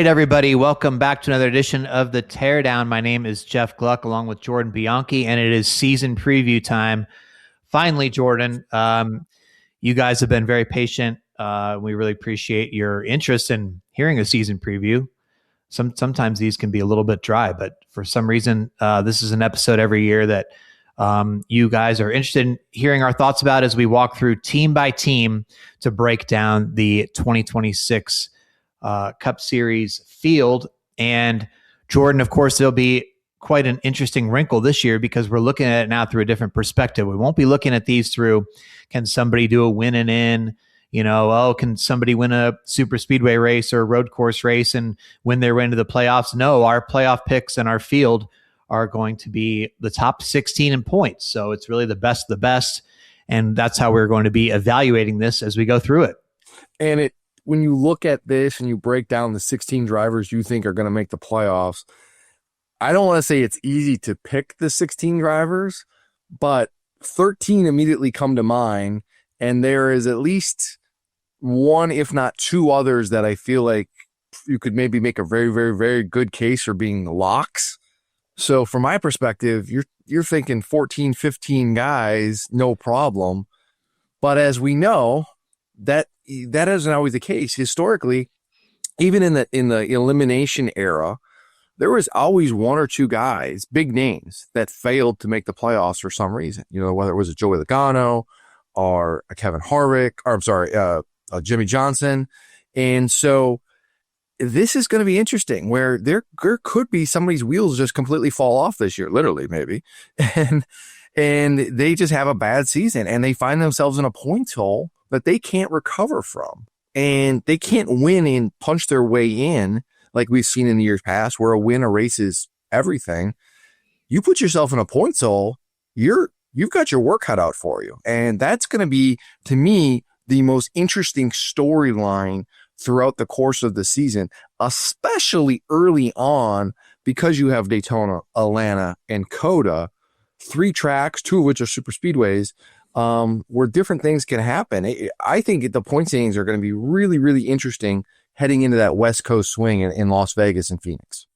everybody. Welcome back to another edition of the Teardown. My name is Jeff Gluck, along with Jordan Bianchi, and it is season preview time. Finally, Jordan, you guys have been very patient. We really appreciate your interest in hearing a season preview. Sometimes these can be a little bit dry, but for some reason, this is an episode every year that you guys are interested in hearing our thoughts about as we walk through team by team to break down the 2026 Cup Series field. And Jordan, of course, there'll be quite an interesting wrinkle this year because we're looking at it now through a different perspective. We won't be looking at these through, can somebody do a win and in? Can somebody win a super speedway race or a road course race and win their way into the playoffs? No, our playoff picks and our field are going to be the top 16 in points. So it's really the best of the best. And that's how we're going to be evaluating this as we go through it. And when you look at this and you break down the 16 drivers you think are going to make the playoffs, I don't want to say it's easy to pick the 16 drivers, but 13 immediately come to mind. And there is at least one, if not two others that I feel like you could maybe make a very, very, very good case for being locks. So from my perspective, you're thinking 14, 15 guys, no problem. But as we know, that isn't always the case. Historically, even in the elimination era, there was always one or two guys, big names, that failed to make the playoffs for some reason. Whether it was a Joey Logano or a Kevin Harvick, or Jimmy Johnson. And so this is going to be interesting where there could be somebody's wheels just completely fall off this year, literally maybe. And they just have a bad season and they find themselves in a points hole that they can't recover from. And they can't win and punch their way in like we've seen in the years past where a win erases everything. You put yourself in a points hole, you've got your work cut out for you. And that's going to be, to me, the most interesting storyline throughout the course of the season, especially early on, because you have Daytona, Atlanta, and Coda, 3 tracks, 2 of which are super speedways, where different things can happen. I think the point standings are going to be really, really interesting heading into that West Coast swing in Las Vegas and Phoenix.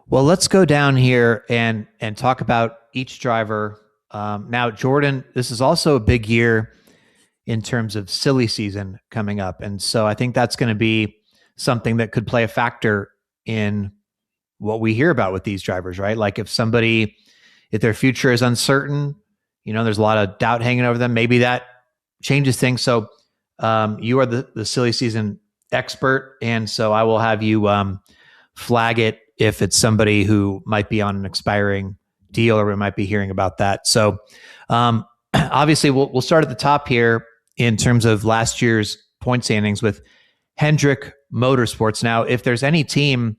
Well, let's go down here and talk about each driver. Now, Jordan, this is also a big year in terms of silly season coming up. And so I think that's going to be something that could play a factor in what we hear about with these drivers, right? Like if their future is uncertain, there's a lot of doubt hanging over them. Maybe that changes things. So you are the silly season expert. And so I will have you flag it if it's somebody who might be on an expiring deal or we might be hearing about that. So obviously we'll start at the top here in terms of last year's point standings with Hendrick Motorsports. Now, if there's any team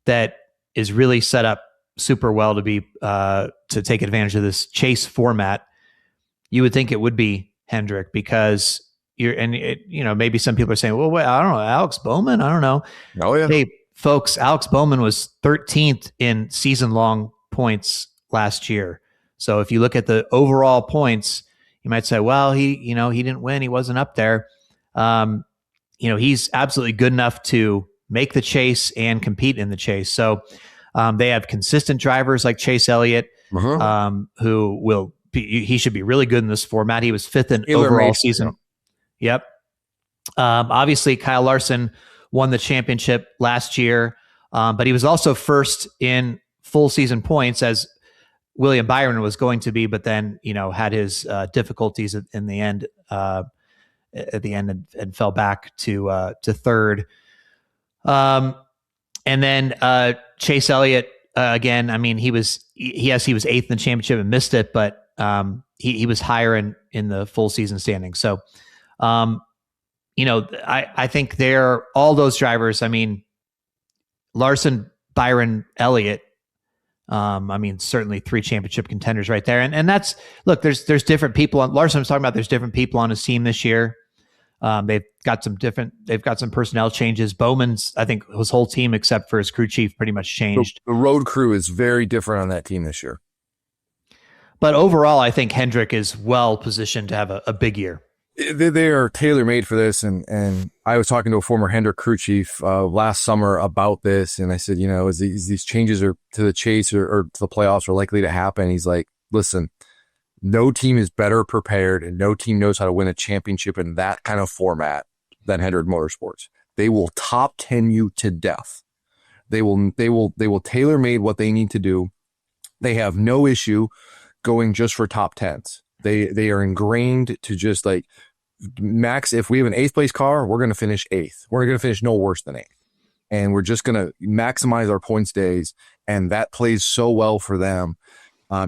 that is really set up super well to be to take advantage of this chase format, you would think it would be Hendrick because maybe some people are saying, well, wait, I don't know, Alex Bowman, I don't know. Oh yeah. Hey, folks, Alex Bowman was 13th in season-long points last year. So if you look at the overall points, you might say, well, he didn't win. He wasn't up there. He's absolutely good enough to make the chase and compete in the chase. So they have consistent drivers like Chase Elliott, who he should be really good in this format. He was 5th in overall season. Yep. Obviously, Kyle Larson won the championship last year, but he was also 1st in full season points as William Byron was going to be, but then, had his difficulties in the end, and fell back to 3rd. And then Chase Elliott, again, I mean, he was 8th in the championship and missed it, but he was higher in the full season standing. So, I think they're all those drivers. I mean, Larson, Byron, Elliott, certainly 3 championship contenders right there. And that's, look, there's different people on Larson was talking about, there's different people on his team this year. They've got some personnel changes. Bowman's, I think his whole team, except for his crew chief, pretty much changed. The road crew is very different on that team this year. But overall, I think Hendrick is well positioned to have a big year. They are tailor made for this. And I was talking to a former Hendrick crew chief last summer about this. And I said, as these changes are to the chase or to the playoffs are likely to happen. He's like, listen, no team is better prepared and no team knows how to win a championship in that kind of format than Hendrick Motorsports. They will top 10 you to death. They will tailor made what they need to do. They have no issue going just for top 10s. They are ingrained to just like max. If we have an 8th place car, we're going to finish 8th. We're going to finish no worse than 8th. And we're just going to maximize our points days. And that plays so well for them.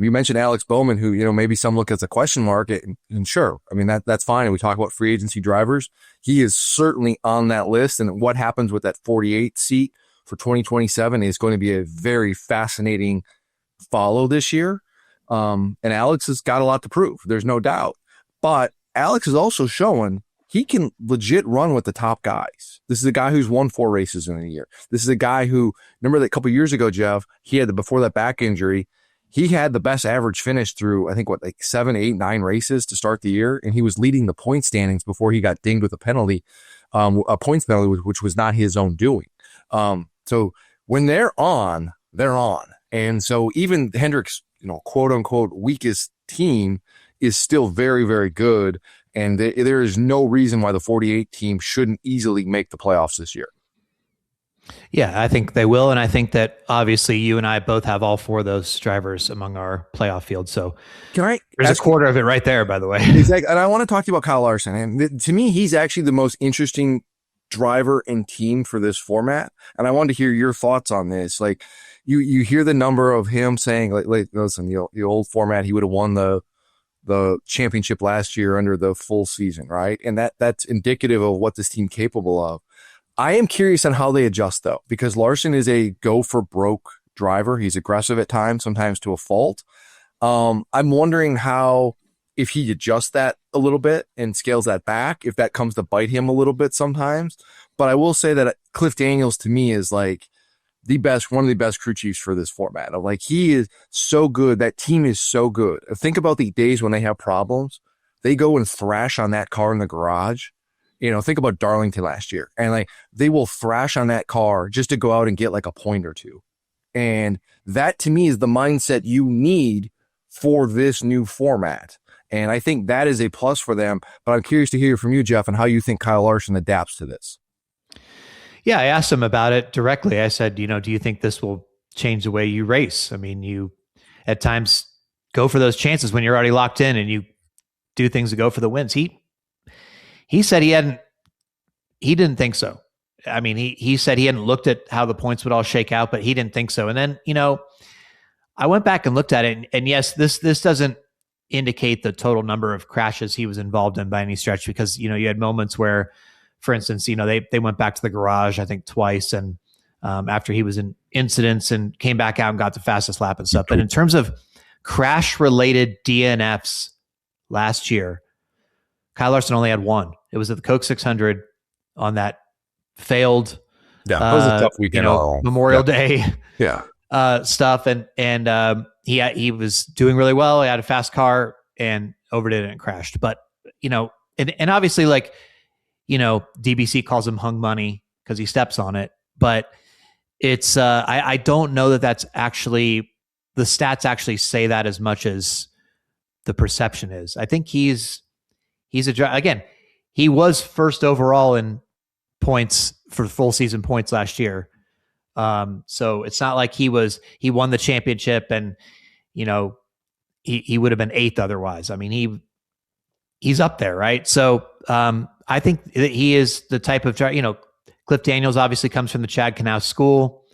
You mentioned Alex Bowman, who, maybe some look as a question mark, and sure, I mean, that's fine. And we talk about free agency drivers. He is certainly on that list. And what happens with that 48 seat for 2027 is going to be a very fascinating follow this year. And Alex has got a lot to prove. There's no doubt. But Alex is also showing he can legit run with the top guys. This is a guy who's won 4 races in a year. This is a guy who, remember that a couple years ago, Jeff, he had before that back injury, he had the best average finish through, I think, 7, 8, 9 races to start the year. And he was leading the point standings before he got dinged with a penalty, a points penalty, which was not his own doing. So when they're on, they're on. And so even Hendrick's, quote unquote, weakest team is still very, very good. And there is no reason why the 48 team shouldn't easily make the playoffs this year. Yeah, I think they will. And I think that obviously you and I both have all 4 of those drivers among our playoff field. So there's a quarter of it right there, by the way. Exactly. And I want to talk to you about Kyle Larson. And to me, he's actually the most interesting driver and team for this format. And I wanted to hear your thoughts on this. Like you hear the number of him saying, like listen, the old format, he would have won the championship last year under the full season, right? And that's indicative of what this team capable of. I am curious on how they adjust, though, because Larson is a go for broke driver. He's aggressive at times, sometimes to a fault. I'm wondering how, if he adjusts that a little bit and scales that back, if that comes to bite him a little bit sometimes. But I will say that Cliff Daniels to me is like one of the best crew chiefs for this format. Like, he is so good. That team is so good. Think about the days when they have problems. They go and thrash on that car in the garage. Think about Darlington last year, and like they will thrash on that car just to go out and get like a point or two. And that to me is the mindset you need for this new format. And I think that is a plus for them. But I'm curious to hear from you, Jeff, and how you think Kyle Larson adapts to this. Yeah, I asked him about it directly. I said, do you think this will change the way you race? I mean, you at times go for those chances when you're already locked in and you do things to go for the wins. He said he didn't think so. I mean, he said he hadn't looked at how the points would all shake out, but he didn't think so. And then, I went back and looked at it, and yes, this doesn't indicate the total number of crashes he was involved in by any stretch, because, you had moments where, for instance, they went back to the garage, I think twice. And after he was in incidents and came back out and got the fastest lap and stuff. But in terms of crash related DNFs last year, Kyle Larson only had 1. It was at the Coke 600 on that failed that was a tough weekend. Memorial Day stuff. And he was doing really well. He had a fast car and overdid it and crashed. But, and obviously, like, DBC calls him hung money because he steps on it. But it's, I don't know that that's actually, the stats actually say that as much as the perception is. I think he's again, he was first overall in points for full season points last year. So it's not like he won the championship and, he would have been 8th otherwise. I mean, he's up there, right? So I think that he is the type of driver, Cliff Daniels obviously comes from the Chad Knaus school.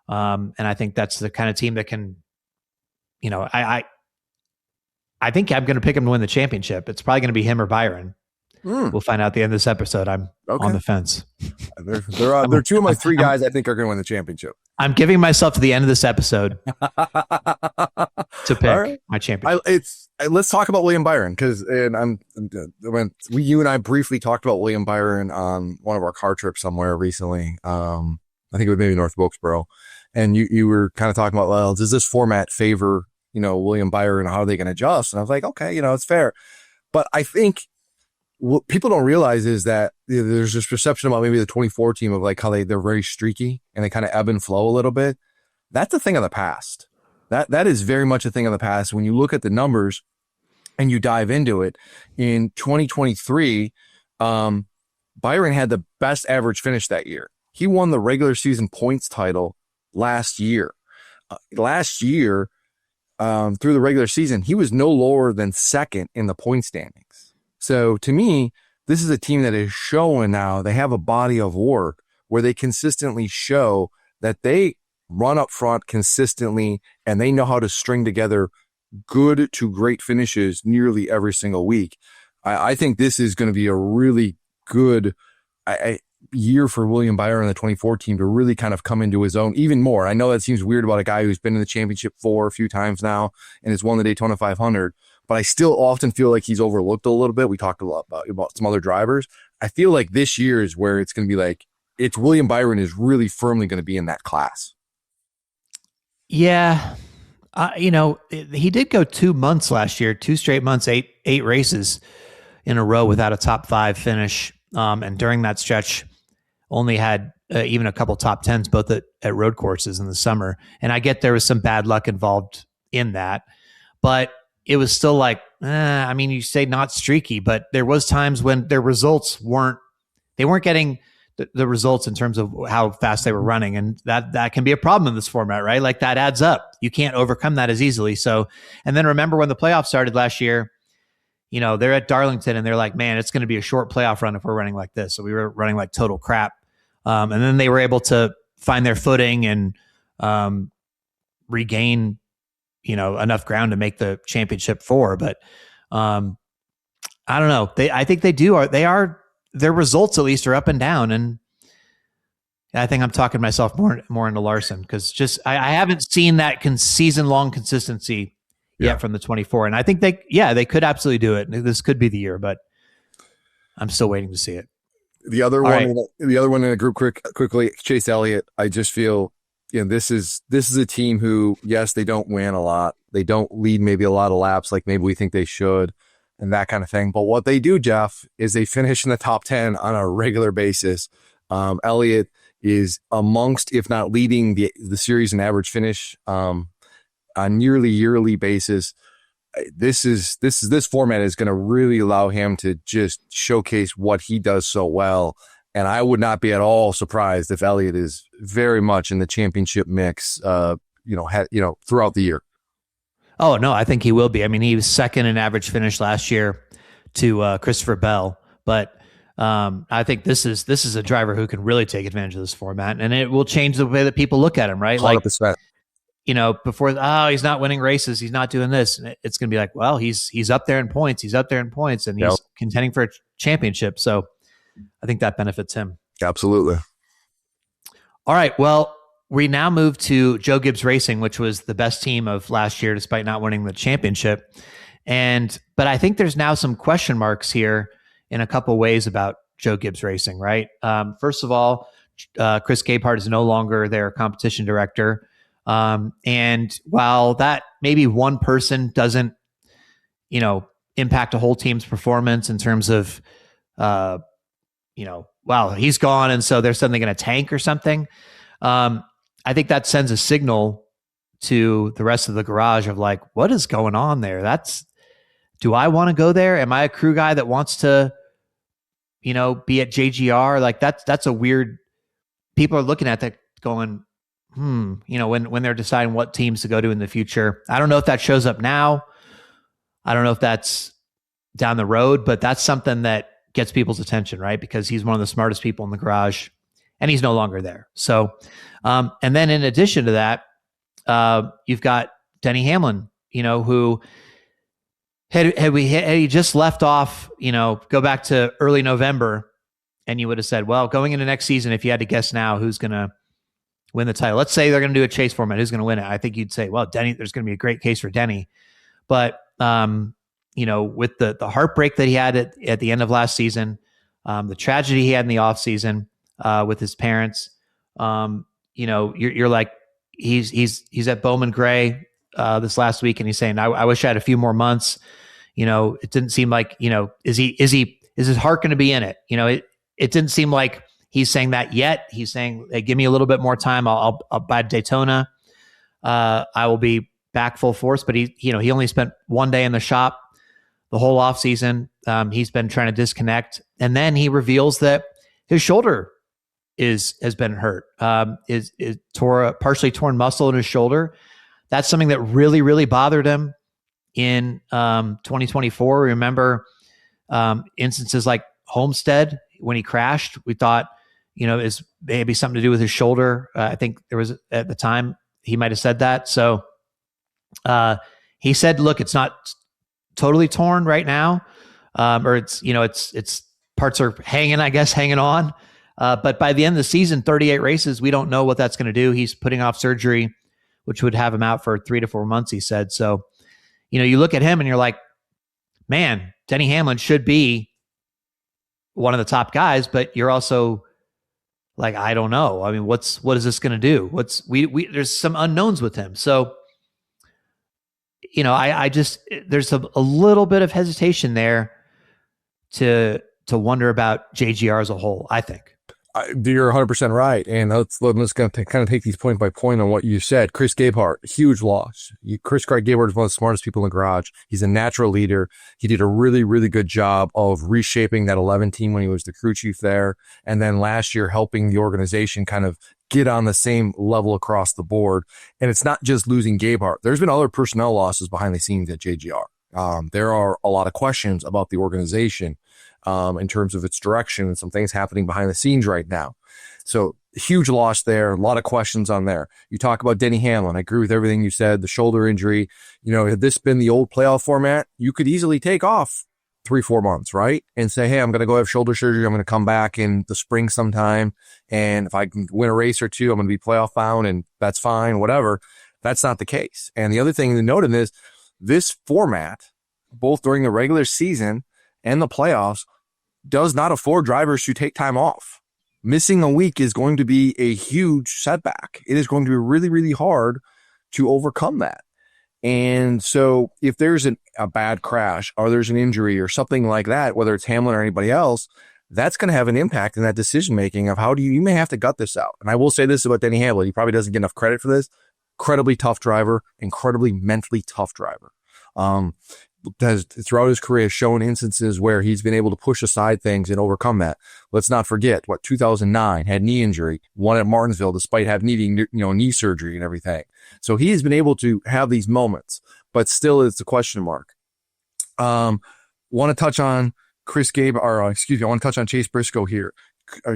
And I think that's the kind of team that can, I think I'm going to pick him to win the championship. It's probably going to be him or Byron. We'll find out at the end of this episode. I'm on the fence. They're 2 of my 3 guys I think are going to win the championship. I'm giving myself to the end of this episode to pick my champion. Let's talk about William Byron, because you and I briefly talked about William Byron on one of our car trips somewhere recently. I think it was maybe North Wilkesboro, and you were kind of talking about, well, does this format favor William Byron, how are they going to adjust? And I was like, okay, it's fair. But I think what people don't realize is that there's this perception about maybe the 24 team of like how they're very streaky and they kind of ebb and flow a little bit. That's a thing of the past. That is very much a thing of the past. When you look at the numbers and you dive into it, in 2023, Byron had the best average finish that year. He won the regular season points title last year. Through the regular season, he was no lower than second in the point standings. So to me, this is a team that is showing now they have a body of work where they consistently show that they run up front consistently and they know how to string together good to great finishes nearly every single week. I think this is going to be a really good year for William Byron and the 24 team to really kind of come into his own even more. I know that seems weird about a guy who's been in the championship a few times now and has won the Daytona 500, but I still often feel like he's overlooked a little bit. We talked a lot about some other drivers. I feel like this year is where it's going to be like, it's William Byron is really firmly going to be in that class. Yeah. He did go 2 months last year, 2 straight months, eight races in a row without a top 5 finish. And during that stretch, only had even a couple top 10s, both at road courses in the summer. And I get there was some bad luck involved in that, but it was still like, you say not streaky, but there was times when their results weren't getting the results in terms of how fast they were running. And that can be a problem in this format, right? Like that adds up. You can't overcome that as easily. So, and then remember when the playoffs started last year, they're at Darlington and they're like, man, it's going to be a short playoff run if we're running like this. So we were running like total crap. And then they were able to find their footing and regain, enough ground to make the championship 4. But I don't know. I think they do. Their results at least are up and down. And I think I'm talking myself more into Larson because I haven't seen that season-long consistency yet from the 24. And I think they could absolutely do it. This could be the year, but I'm still waiting to see it. The other one in the group quickly, Chase Elliott. I just feel, this is a team who, yes, they don't win a lot. They don't lead maybe a lot of laps like maybe we think they should and that kind of thing. But what they do, Jeff, is they finish in the top 10 on a regular basis. Elliott is amongst, if not leading the series in average finish on nearly yearly basis. This format is going to really allow him to just showcase what he does so well. And I would not be at all surprised if Elliott is very much in the championship mix, throughout the year. Oh no, I think he will be. I mean, he was second in average finish last year to Christopher Bell, but I think this is a driver who can really take advantage of this format, and it will change the way that people look at him, right? 100%. Before, he's not winning races, he's not doing this. It's going to be like, well, he's up there in points. He's up there in points, and he's contending for a championship. So I think that benefits him. Absolutely. All right. Well, we now move to Joe Gibbs Racing, which was the best team of last year, despite not winning the championship. But I think there's now some question marks here in a couple ways about Joe Gibbs Racing, right? First of all, Chris Gabehart is no longer their competition director. And while that maybe one person doesn't, impact a whole team's performance in terms of, wow, he's gone. And so they're suddenly going to tank or something. I think that sends a signal to the rest of the garage of like, what is going on there? Do I want to go there? Am I a crew guy that wants to, be at JGR? Like that's a weird, people are looking at that going, when they're deciding what teams to go to in the future. I don't know if that shows up now. I don't know if that's down the road, but that's something that gets people's attention, right? Because he's one of the smartest people in the garage and he's no longer there. So, and then in addition to that, you've got Denny Hamlin, who had he just left off, go back to early November and you would have said, well, going into next season, if you had to guess now who's going to win the title, let's say they're going to do a chase format, who's going to win it? I think you'd say, well, Denny, there's going to be a great case for Denny. But, with the heartbreak that he had at the end of last season, the tragedy he had in the off season with his parents, you're like, he's at Bowman Gray this last week and he's saying, I wish I had a few more months. It didn't seem like, is he his heart going to be in it? It didn't seem like he's saying that yet. He's saying, hey, give me a little bit more time. I'll buy Daytona. I will be back full force. But he only spent one day in the shop the whole off season. He's been trying to disconnect, and then he reveals that his shoulder has been hurt. Is tore a partially torn muscle in his shoulder. That's something that really, really bothered him in 2024. Remember instances like Homestead when he crashed. We thought, is maybe something to do with his shoulder. I think there was at the time he might have said that. So he said, look, it's not totally torn right now. Or it's parts are hanging on. But by the end of the season, 38 races, we don't know what that's going to do. He's putting off surgery, which would have him out for 3 to 4 months, he said. So, you look at him and you're like, man, Denny Hamlin should be one of the top guys, but you're also like, I don't know. I mean, what is this going to do? There's some unknowns with him. So, I just, there's a little bit of hesitation there to wonder about JGR as a whole, I think. You're 100% right. And let's kind of take these point by point on what you said. Chris Gabehart, huge loss. Chris Gabehart is one of the smartest people in the garage. He's a natural leader. He did a really, really good job of reshaping that 11 team when he was the crew chief there. And then last year, helping the organization kind of get on the same level across the board. And it's not just losing Gabehart. There's been other personnel losses behind the scenes at JGR. There are a lot of questions about the organization in terms of its direction and some things happening behind the scenes right now. So huge loss there. A lot of questions on there. You talk about Denny Hamlin. I agree with everything you said. The shoulder injury, had this been the old playoff format, you could easily take off 3-4 months, right? And say, hey, I'm going to go have shoulder surgery. I'm going to come back in the spring sometime. And if I can win a race or two, I'm going to be playoff bound and that's fine, whatever. That's not the case. And the other thing to note in this format, both during the regular season and the playoffs, does not afford drivers to take time off. Missing a week is going to be a huge setback. It is going to be really, really hard to overcome that. And so if there's a bad crash or there's an injury or something like that, whether it's Hamlin or anybody else, that's going to have an impact in that decision-making of how you may have to gut this out. And I will say this about Denny Hamlin. He probably doesn't get enough credit for this. Incredibly tough driver, incredibly mentally tough driver. Throughout his career has shown instances where he's been able to push aside things and overcome that. Let's not forget 2009 had knee injury, won at Martinsville despite needing knee surgery and everything. So he has been able to have these moments, but still it's a question mark. Want to touch on I want to touch on Chase Briscoe here.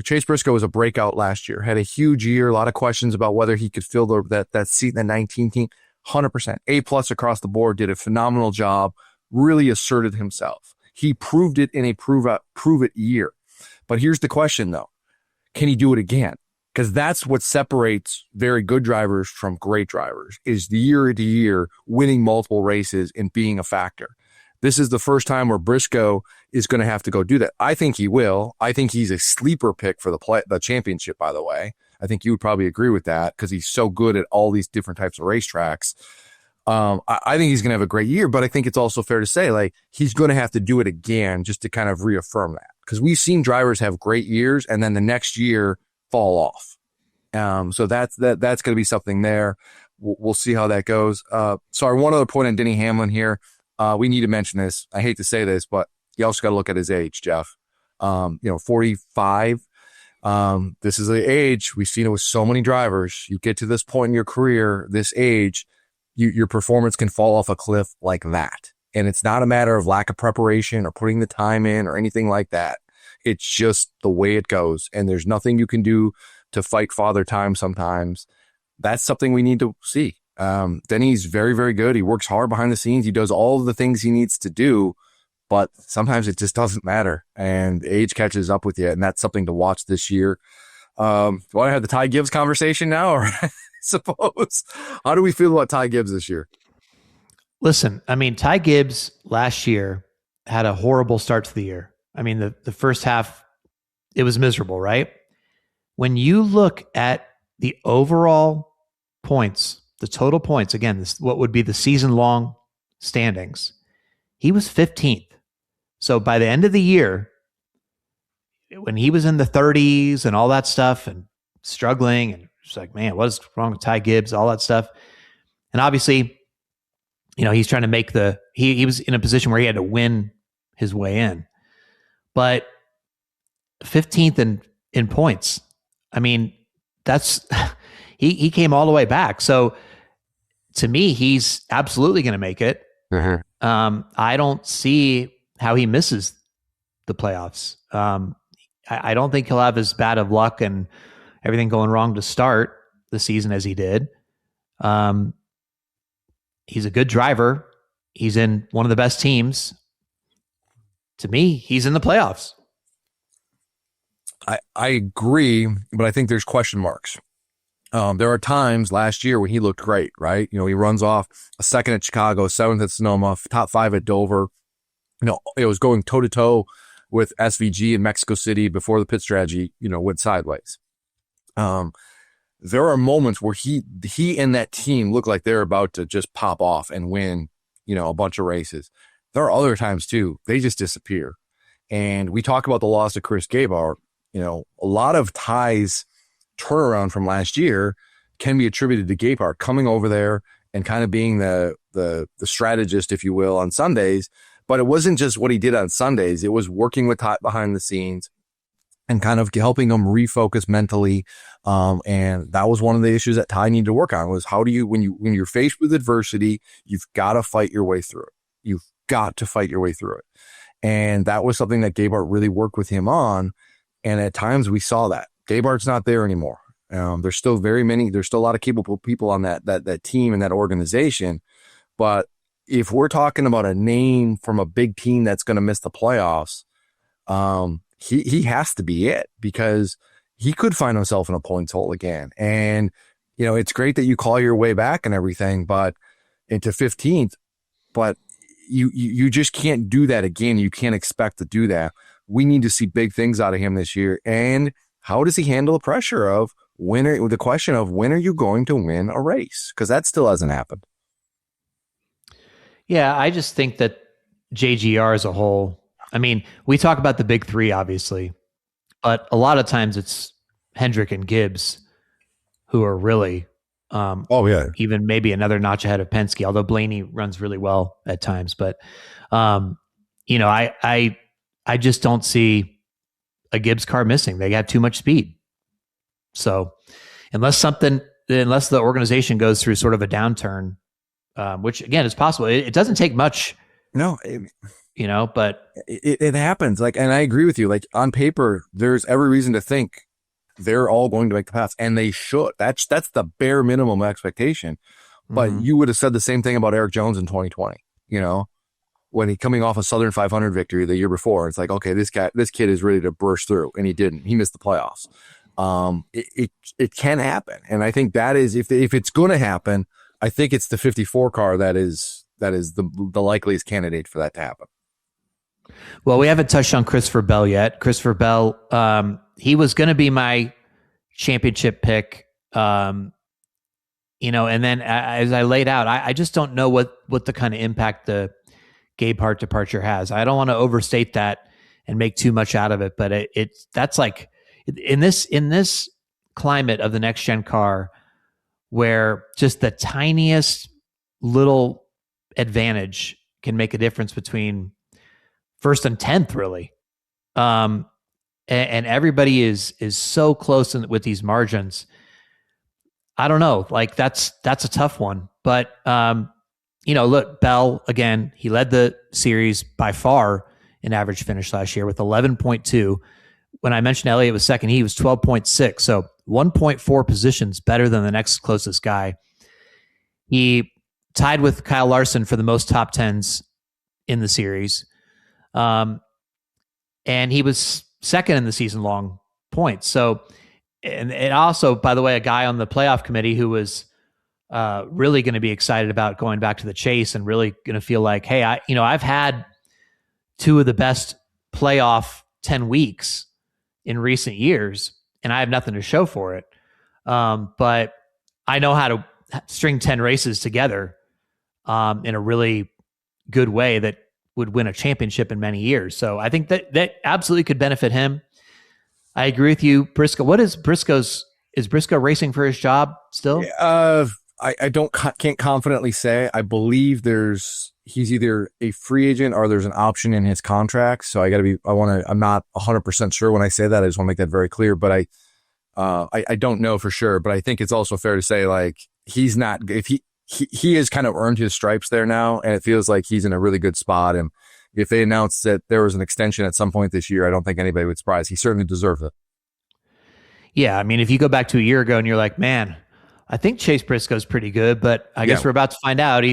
Chase Briscoe was a breakout last year, had a huge year, a lot of questions about whether he could fill that seat in the 19 team. 100%. A+ across the board, did a phenomenal job, really asserted himself. He proved it in a prove it year. But here's the question though. Can he do it again? Because that's what separates very good drivers from great drivers, is the year to year winning multiple races and being a factor. This is the first time where Briscoe is going to have to go do that. I think he will. I think he's a sleeper pick for the championship, by the way. I think you would probably agree with that because he's so good at all these different types of racetracks. I think he's going to have a great year, but I think it's also fair to say he's going to have to do it again just to kind of reaffirm that, because we've seen drivers have great years and then the next year fall off. So that's going to be something there. We'll see how that goes. Sorry, one other point on Denny Hamlin here. We need to mention this. I hate to say this, but you also got to look at his age, Jeff. 45. This is the age. We've seen it with so many drivers. You get to this point in your career, this age, your performance can fall off a cliff like that. And it's not a matter of lack of preparation or putting the time in or anything like that. It's just the way it goes. And there's nothing you can do to fight father time sometimes. That's something we need to see. Denny's very, very good. He works hard behind the scenes. He does all of the things he needs to do, but sometimes it just doesn't matter. And age catches up with you. And that's something to watch this year. Want to have the Ty Gibbs conversation now? Or I suppose, how do we feel about Ty Gibbs this year? Listen, I mean, Ty Gibbs last year had a horrible start to the year. I mean, the first half, it was miserable, right? When you look at the overall points, the total points, again, what would be the season-long standings, he was 15th. So by the end of the year, when he was in the 30s and all that stuff and struggling, and it's like, man, what's wrong with Ty Gibbs, all that stuff. And obviously, he's trying to make he was in a position where he had to win his way in, but 15th in points. I mean, that's he came all the way back. So to me, he's absolutely going to make it. I don't see how he misses the playoffs. I don't think he'll have as bad of luck and everything going wrong to start the season as he did. He's a good driver. He's in one of the best teams. To me, he's in the playoffs. I agree, but I think there's question marks. There are times last year when he looked great, right? He runs off a second at Chicago, 7th at Sonoma, top 5 at Dover. It was going toe to toe with SVG in Mexico City before the pit strategy, went sideways. There are moments where he and that team look like they're about to just pop off and win, a bunch of races. There are other times too, they just disappear. And we talk about the loss of Chris Gabehart. A lot of Ty's turnaround from last year can be attributed to Gabehart coming over there and kind of being the strategist, if you will, on Sundays. But it wasn't just what he did on Sundays. It was working with Ty behind the scenes and kind of helping him refocus mentally. And that was one of the issues that Ty needed to work on, was how do you, when you're faced with adversity, you've got to fight your way through it. You've got to fight your way through it. And that was something that Gabehart really worked with him on. And at times we saw that. Gabehart's not there anymore. There's still there's still a lot of capable people on that team and that organization. But if we're talking about a name from a big team that's going to miss the playoffs, he has to be it, because he could find himself in a points hole again. And, it's great that you call your way back and everything, but into 15th, but you just can't do that again. You can't expect to do that. We need to see big things out of him this year. And how does he handle the pressure of the question of when are you going to win a race? Because that still hasn't happened. Yeah, I just think that JGR as a whole, I mean, we talk about the big three, obviously, but a lot of times it's Hendrick and Gibbs who are really, even maybe another notch ahead of Penske, although Blaney runs really well at times. But, I just don't see a Gibbs car missing. They got too much speed. So unless the organization goes through sort of a downturn, which again is possible, it doesn't take much. No, but it happens. And I agree with you. On paper, there's every reason to think they're all going to make the pass, and they should. That's the bare minimum expectation. But you would have said the same thing about Eric Jones in 2020. When he coming off a Southern 500 victory the year before, it's like, okay, this kid is ready to burst through, and he didn't. He missed the playoffs. It can happen, and I think that is if it's going to happen, I think it's the 54 car that is the likeliest candidate for that to happen. Well, we haven't touched on Christopher Bell yet. Christopher Bell, he was going to be my championship pick, and then as I laid out, I just don't know what the kind of impact the Gabehart departure has. I don't want to overstate that and make too much out of it, but that's like in this climate of the next gen car, where just the tiniest little advantage can make a difference between first and 10th, really. And everybody is so close with these margins. I don't know, that's a tough one, but look, Bell, again, he led the series by far in average finish last year with 11.2. When I mentioned Elliott was second, he was 12.6. So 1.4 positions better than the next closest guy. He tied with Kyle Larson for the most top tens in the series. And he was second in the season long points. So, and also, by the way, a guy on the playoff committee who was really going to be excited about going back to the chase and really going to feel like, hey, I've had two of the best playoff 10 weeks in recent years, and I have nothing to show for it. But I know how to string 10 races together in a really good way that would win a championship in many years. So I think that absolutely could benefit him. I agree with you. Briscoe. What is is Briscoe racing for his job still? I can't confidently say. I believe he's either a free agent or there's an option in his contract. So I'm not 100% sure when I say that. I just want to make that very clear, but I don't know for sure, but I think it's also fair to say, like, he's not, if he has kind of earned his stripes there now, and it feels like he's in a really good spot. And if they announced that there was an extension at some point this year, I don't think anybody would surprise. He certainly deserves it. Yeah. I mean, if you go back to a year ago and you're like, man, I think Chase Briscoe's pretty good, but I guess we're about to find out.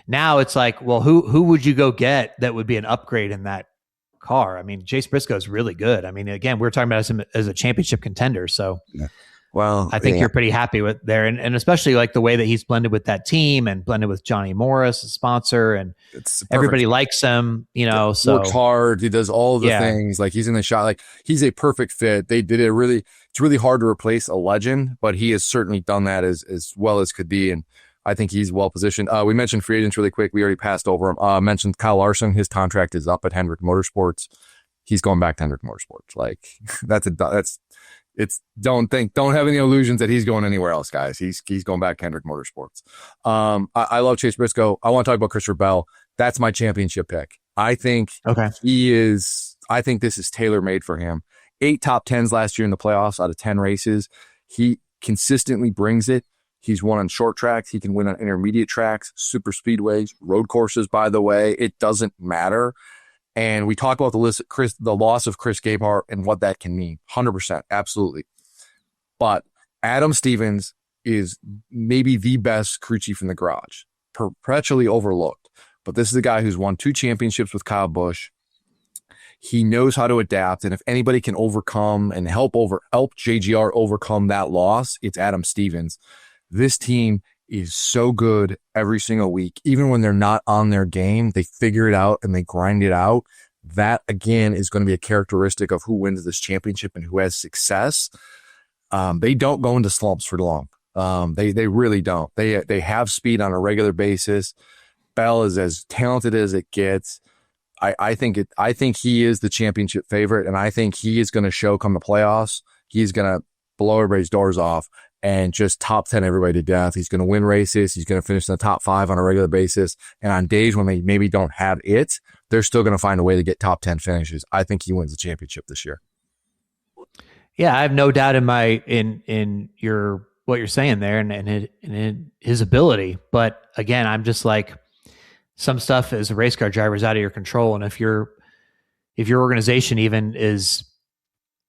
Now it's like, well, who would you go get that would be an upgrade in that car? I mean, Chase Briscoe is really good. I mean, again, we're talking about him as a championship contender. So, well, I think you're pretty happy with there, and especially like the way that he's blended with that team and blended with Johnny Morris, the sponsor, and everybody likes him. So works hard. He does all the things. Like, he's in the shot. Like, he's a perfect fit. They did it's really hard to replace a legend, but he has certainly done that as well as could be. And I think he's well positioned. We mentioned free agents really quick. We already passed over him. Mentioned Kyle Larson. His contract is up at Hendrick Motorsports. He's going back to Hendrick Motorsports. Like, don't have any illusions that he's going anywhere else, guys. He's going back to Hendrick Motorsports. I love Chase Briscoe. I want to talk about Christopher Bell. That's my championship pick. I think I think this is tailor made for him. 8 top 10s last year in the playoffs out of 10 races. He consistently brings it. He's won on short tracks. He can win on intermediate tracks, super speedways, road courses, by the way. It doesn't matter. And we talk about the loss of Chris Gabehart and what that can mean. 100%. Absolutely. But Adam Stevens is maybe the best crew chief in the garage. Perpetually overlooked. But this is a guy who's won 2 championships with Kyle Busch. He knows how to adapt, and if anybody can overcome and help JGR overcome that loss, it's Adam Stevens. This team is so good every single week. Even when they're not on their game, they figure it out and they grind it out. That, again, is going to be a characteristic of who wins this championship and who has success. They don't go into slumps for long. They really don't. They have speed on a regular basis. Bell is as talented as it gets. I think he is the championship favorite, and I think he is going to show come the playoffs. He's going to blow everybody's doors off and just top 10 everybody to death. He's going to win races. He's going to finish in the top 5 on a regular basis. And on days when they maybe don't have it, they're still going to find a way to get top 10 finishes. I think he wins the championship this year. Yeah, I have no doubt in what you're saying there and in his ability. But again, I'm just like, some stuff as a race car driver is out of your control. And if your organization even is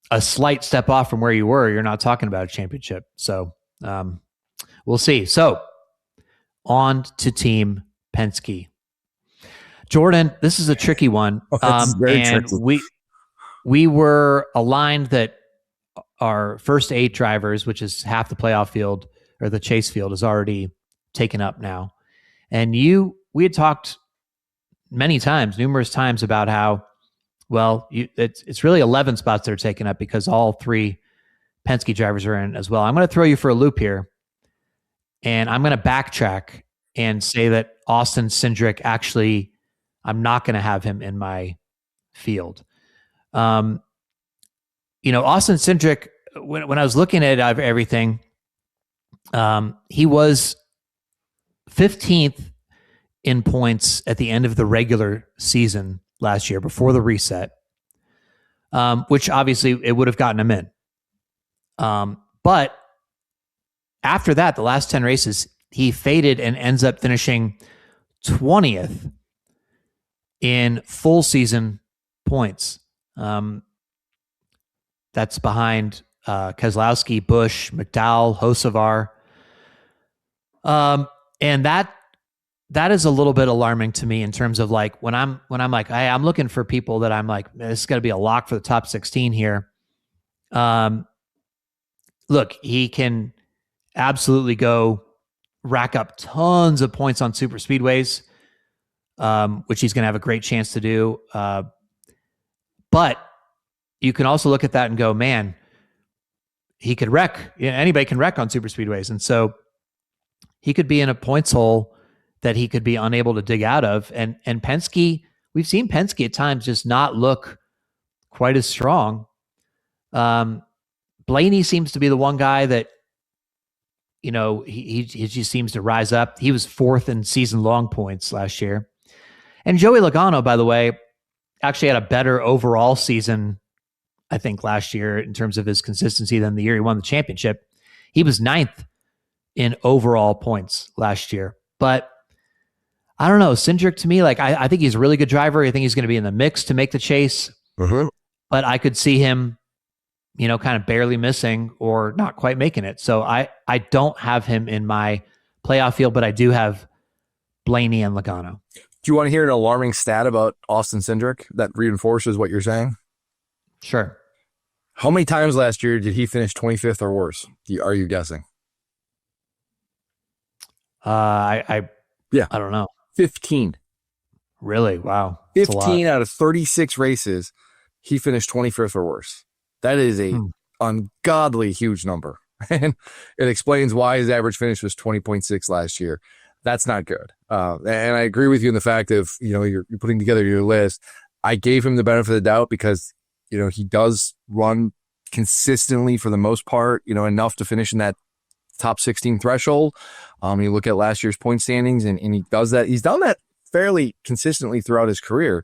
a slight step off from where you were, you're not talking about a championship. So we'll see. So on to Team Penske. Jordan, this is a tricky one. Tricky. We were aligned that our first 8 drivers, which is half the playoff field or the chase field, is already taken up now. And we had talked numerous times about how, well, it's really 11 spots that are taken up because all 3 Penske drivers are in as well. I'm going to throw you for a loop here, and I'm going to backtrack and say that Austin Cindric, actually, I'm not going to have him in my field. Austin Cindric, when I was looking at everything, he was 15th in points at the end of the regular season last year before the reset, which obviously it would have gotten him in. But after that, the last 10 races, he faded and ends up finishing 20th in full season points. That's behind Keselowski, Busch, McDowell, Hocevar. And that is a little bit alarming to me in terms of like when I'm like, hey, I'm looking for people that I'm like, this is going to be a lock for the top 16 here. Look, he can absolutely go rack up tons of points on super speedways, which he's going to have a great chance to do. But you can also look at that and go, man, he could wreck. Anybody can wreck on super speedways. And so he could be in a points hole that he could be unable to dig out of. And Penske, we've seen Penske at times just not look quite as strong. Blaney seems to be the one guy that, he just seems to rise up. He was 4th in season long points last year. And Joey Logano, by the way, actually had a better overall season, I think, last year in terms of his consistency than the year he won the championship. He was 9th in overall points last year. But I don't know, Cindric to me, like I think he's a really good driver. I think he's going to be in the mix to make the chase. Mm-hmm. But I could see him, kind of barely missing or not quite making it. So I don't have him in my playoff field, but I do have Blaney and Logano. Do you want to hear an alarming stat about Austin Cindric that reinforces what you're saying? Sure. How many times last year did he finish 25th or worse? Are you guessing? I don't know. 15. Really? Wow. 15 out of 36 races, he finished 25th or worse. That is a ungodly huge number. And it explains why his average finish was 20.6 last year. That's not good. And I agree with you in the fact of, you're putting together your list. I gave him the benefit of the doubt because, he does run consistently for the most part, enough to finish in that top 16 threshold. You look at last year's point standings and he does that. He's done that fairly consistently throughout his career,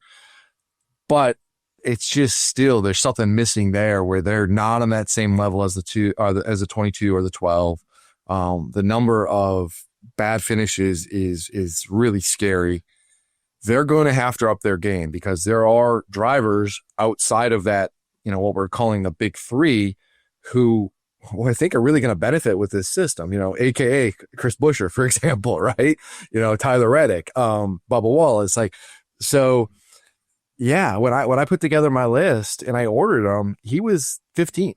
but it's just still, there's something missing there where they're not on that same level as the 22 or the 12. The number of bad finishes is really scary. They're going to have to up their game because there are drivers outside of that, what we're calling the big three who I think are really going to benefit with this system, AKA Chris Buescher, for example, right? Tyler Reddick, Bubba Wallace. So yeah, when I put together my list and I ordered him, he was 15th.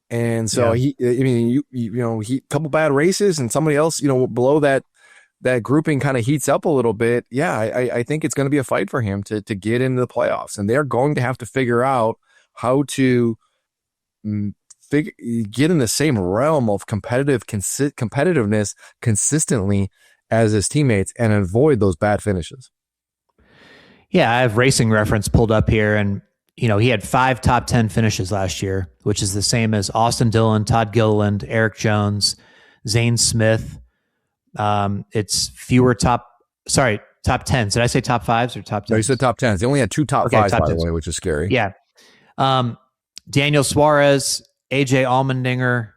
And so he couple bad races and somebody else, below that grouping kind of heats up a little bit. Yeah, I think it's going to be a fight for him to get into the playoffs, and they're going to have to figure out how to get in the same realm of competitiveness consistently as his teammates and avoid those bad finishes. Yeah, I have Racing Reference pulled up here, and he had 5 top 10 finishes last year, which is the same as Austin Dillon, Todd Gilliland, Eric Jones, Zane Smith. It's fewer top 10s. Did I say top 5s or top 10s? No, you said top 10s. They only had 2 top 5s, by the way, which is scary. Yeah. Daniel Suarez, AJ Allmendinger,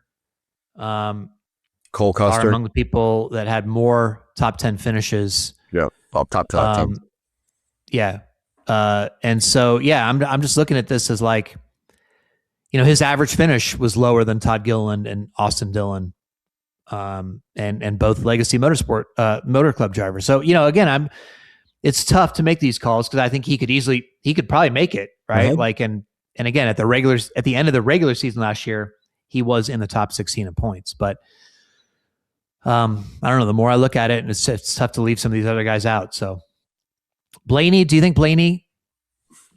Cole Custer are among the people that had more top 10 finishes. Yeah, top 10. Yeah. And so, yeah, I'm just looking at this as like, his average finish was lower than Todd Gilliland and Austin Dillon, and both Legacy Motor Club drivers. So, again, it's tough to make these calls because I think he could probably make it, right? Mm-hmm. And again, at the end of the regular season last year, he was in the top 16 in points. But I don't know. The more I look at it, and it's tough to leave some of these other guys out. So, Blaney, do you think Blaney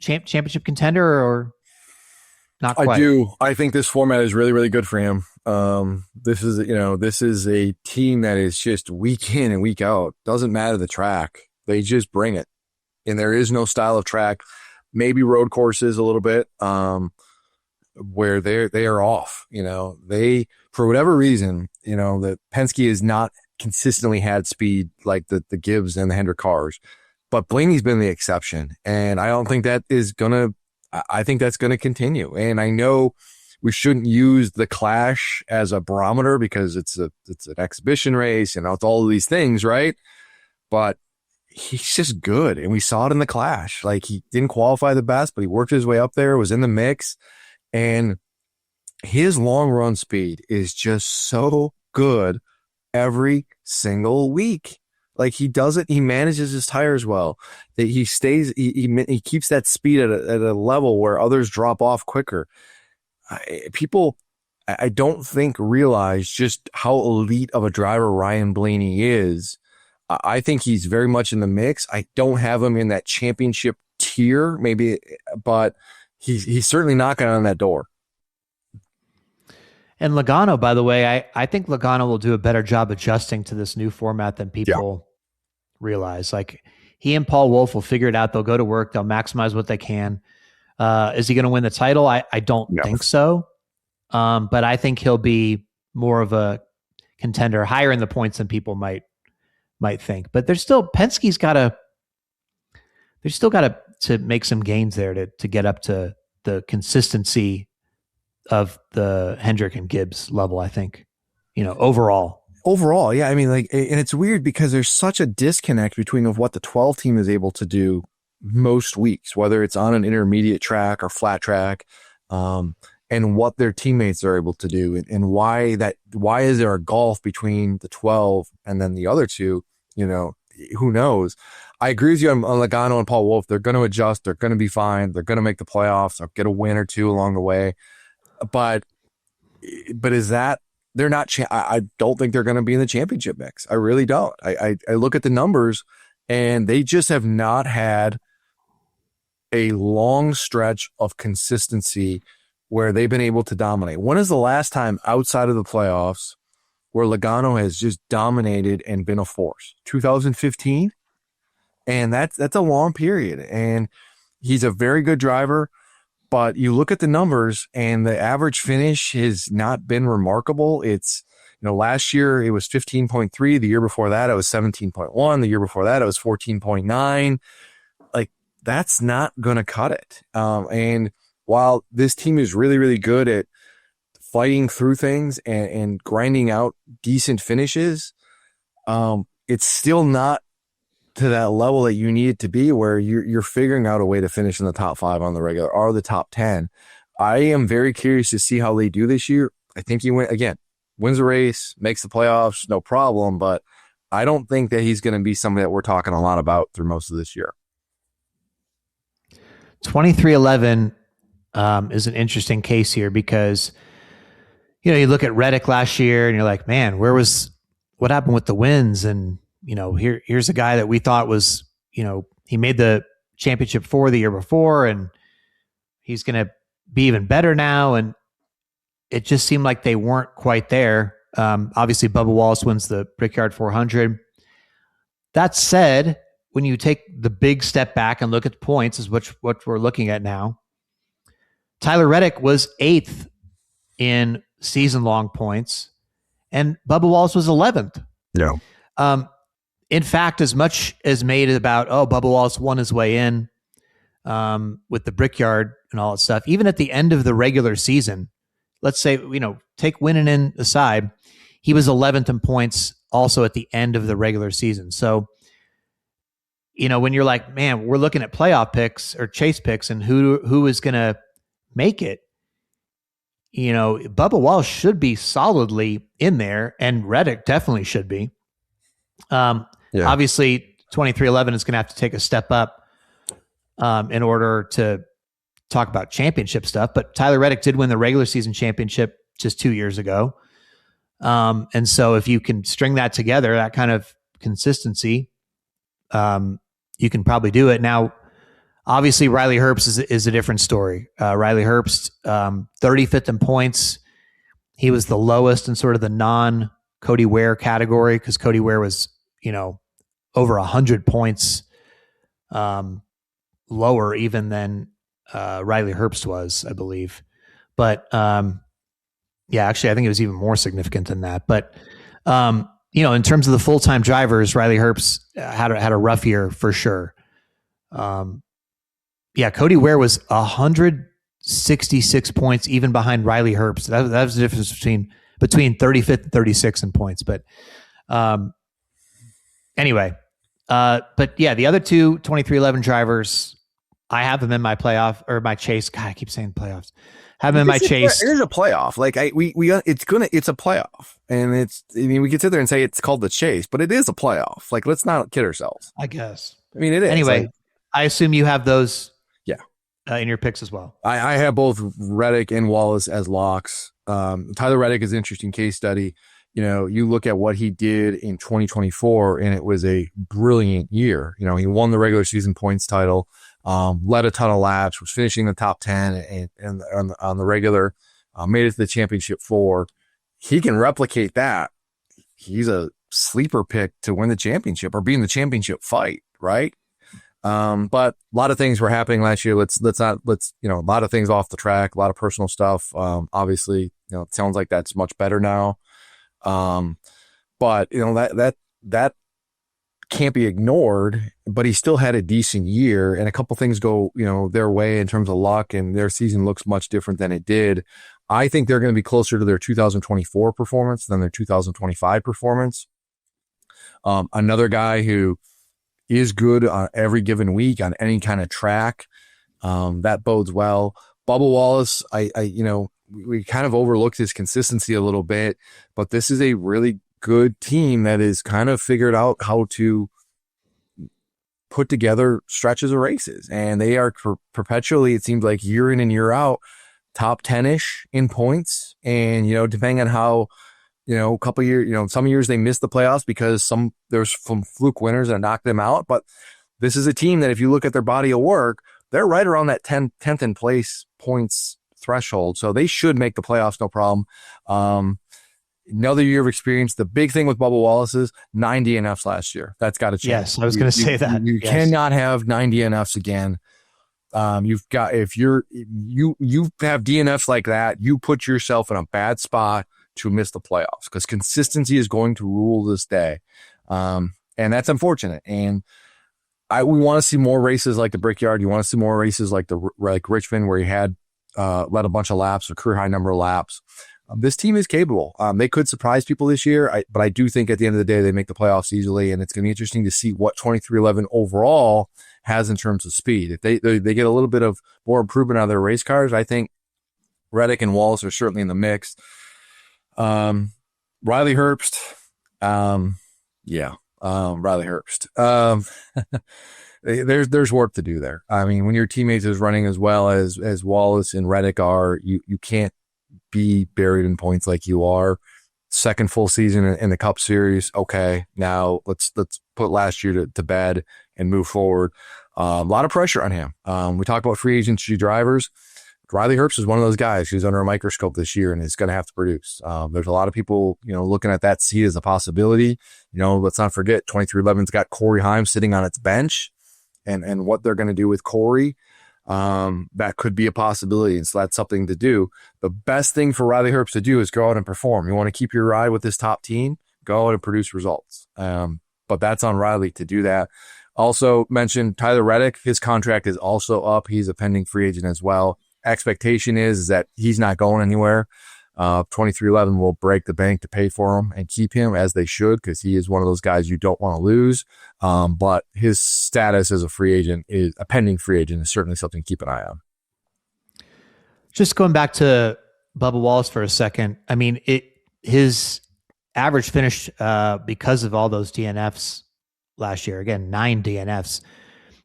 championship contender or not quite? I do. I think this format is really, really good for him. This is a team that is just week in and week out. Doesn't matter the track. They just bring it. And there is no style of track, maybe road courses a little bit, where they are off. They, for whatever reason, that Penske has not consistently had speed like the Gibbs and the Hendrick cars. But Blaney's been the exception, and I don't think that is I think that's gonna continue. And I know we shouldn't use the Clash as a barometer because it's an exhibition race and it's all of these things, right? But he's just good, and we saw it in the Clash. Like, he didn't qualify the best, but he worked his way up there, was in the mix, and his long run speed is just so good every single week. Like, he manages his tires well. That he stays, he keeps that speed at a level where others drop off quicker. People, I don't think realize just how elite of a driver Ryan Blaney is. I think he's very much in the mix. I don't have him in that championship tier, maybe, but he's certainly knocking on that door. And Logano, by the way, I think Logano will do a better job adjusting to this new format than people realize. Like, he and Paul Wolf will figure it out. They'll go to work. They'll maximize what they can. Is he going to win the title? I don't No. think so. But I think he'll be more of a contender, higher in the points than people might think. But there's still Penske's got to make some gains there to get up to the consistency of the Hendrick and Gibbs level, I think, overall. Overall, yeah. I mean, like, and it's weird because there's such a disconnect between of what the 12 team is able to do most weeks, whether it's on an intermediate track or flat track, and what their teammates are able to do, and why is there a gulf between the 12 and then the other two? Who knows? I agree with you on Logano and Paul Wolf. They're going to adjust. They're going to be fine. They're going to make the playoffs. Or get a win or two along the way. But is that they're not? I don't think they're going to be in the championship mix. I really don't. I look at the numbers, and they just have not had a long stretch of consistency where they've been able to dominate. When is the last time outside of the playoffs where Logano has just dominated and been a force? 2015? And that's a long period. And he's a very good driver, but you look at the numbers and the average finish has not been remarkable. It's, last year it was 15.3. The year before that it was 17.1. The year before that it was 14.9. Like, that's not going to cut it. And while this team is really, really good at fighting through things and grinding out decent finishes, it's still not to that level that you need it to be, where you're figuring out a way to finish in the top 5 on the regular or the top 10. I am very curious to see how they do this year. I think he wins a race, makes the playoffs, no problem, but I don't think that he's going to be somebody that we're talking a lot about through most of this year. 2311 is an interesting case here because, you look at Reddick last year and you're like, man, what happened with the wins? And, here's a guy that we thought was, he made the championship 4 the year before, and he's going to be even better now. And it just seemed like they weren't quite there. Obviously, Bubba Wallace wins the Brickyard 400. That said, when you take the big step back and look at the points, is what we're looking at now. Tyler Reddick was 8th in season-long points, and Bubba Wallace was 11th. Yeah. In fact, as much as made about, Bubba Wallace won his way in with the Brickyard and all that stuff, even at the end of the regular season, let's say, take winning in aside, he was 11th in points also at the end of the regular season. So, when you're like, man, we're looking at playoff picks or chase picks and who is going to make it, Bubba Wallace should be solidly in there, and Reddick definitely should be. Obviously 2311 is going to have to take a step up in order to talk about championship stuff, but Tyler Reddick did win the regular season championship just 2 years ago. And so if you can string that together, that kind of consistency, you can probably do it. Now, obviously Riley Herbst is a different story. Riley Herbst, 35th in points. He was the lowest in sort of the non Cody Ware category, because Cody Ware was, over 100 points lower even than Riley Herbst was, I believe. But actually, I think it was even more significant than that. But in terms of the full-time drivers, Riley Herbst had a rough year for sure. Cody Ware was 166 points even behind Riley Herbst. That was the difference between 35th and 36th in points. But anyway, the other two 2311 drivers, I have them in my playoff or my chase. God, I keep saying playoffs. Have them in my chase. It is a playoff. Like it's a playoff, and we could sit there and say it's called the chase, but it is a playoff. Like, let's not kid ourselves. I guess. It is. Anyway, I assume you have those. Yeah. In your picks as well. I have both Reddick and Wallace as locks. Tyler Reddick is an interesting case study. You look at what he did in 2024, and it was a brilliant year. He won the regular season points title, led a ton of laps, was finishing the top 10 and on the regular, made it to the championship 4. He can replicate that. He's a sleeper pick to win the championship or be in the championship fight, right? But a lot of things were happening last year. Let's a lot of things off the track, a lot of personal stuff. Obviously, it sounds like that's much better now. But that can't be ignored, but he still had a decent year, and a couple things go, their way in terms of luck, and their season looks much different than it did. I think they're going to be closer to their 2024 performance than their 2025 performance. Another guy who is good on every given week on any kind of track, that bodes well. Bubba Wallace, we kind of overlooked his consistency a little bit, but this is a really good team that is kind of figured out how to put together stretches of races, and they are perpetually, it seems like year in and year out, top 10-ish in points. And, depending on how, a couple years, some years they missed the playoffs because there's some fluke winners that knocked them out. But this is a team that if you look at their body of work, they're right around that 10th in place points threshold. So they should make the playoffs, no problem. Another year of experience. The big thing with Bubba Wallace is 9 DNFs last year. That's got to change. Yes, I was going to say that. You cannot have 9 DNFs again. If you have DNFs like that, you put yourself in a bad spot to miss the playoffs, because consistency is going to rule this day. And that's unfortunate. And we want to see more races like the Brickyard. You want to see more races like Richmond, where he had led a bunch of laps, a career high number of laps. This team is capable. They could surprise people this year, but I do think at the end of the day, they make the playoffs easily, and it's going to be interesting to see what 2311 overall has in terms of speed. If they get a little bit of more improvement out of their race cars, I think Reddick and Wallace are certainly in the mix. Riley Herbst. Riley Herbst. There's work to do there. I mean, when your teammates is running as well as Wallace and Reddick are, you can't be buried in points like you are. Second full season in the Cup Series. Okay, now let's put last year to bed and move forward. A lot of pressure on him. We talk about free agency drivers. Riley Herbst is one of those guys who's under a microscope this year and is going to have to produce. There's a lot of people, looking at that seat as a possibility. Let's not forget 2311's got Corey Heim sitting on its bench, and what they're going to do with Corey. That could be a possibility. And so that's something to do. The best thing for Riley Herbst to do is go out and perform. You want to keep your ride with this top team, go out and produce results. But that's on Riley to do that. Also mentioned Tyler Reddick. His contract is also up. He's a pending free agent as well. Expectation is that he's not going anywhere. 2311 will break the bank to pay for him and keep him, as they should, because he is one of those guys you don't want to lose. But his status as a pending free agent is certainly something to keep an eye on. Just going back to Bubba Wallace for a second. I mean, his average finish, because of all those DNFs last year, again, 9 DNFs,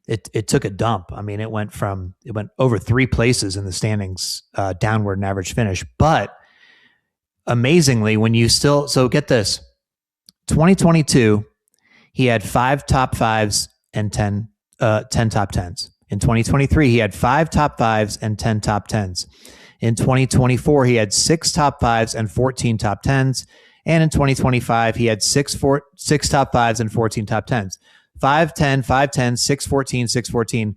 it took a dump. I mean, it went over 3 places in the standings, downward in average finish. But amazingly, so get this, 2022, he had 5 top 5s and 10 top 10s. In 2023, he had 5 top 5s and 10 top 10s. In 2024, he had 6 top 5s and 14 top 10s. And in 2025, he had 6 top 5s and 14 top 10s. 5, 10, 5, 10, 6, 14, 6, 14.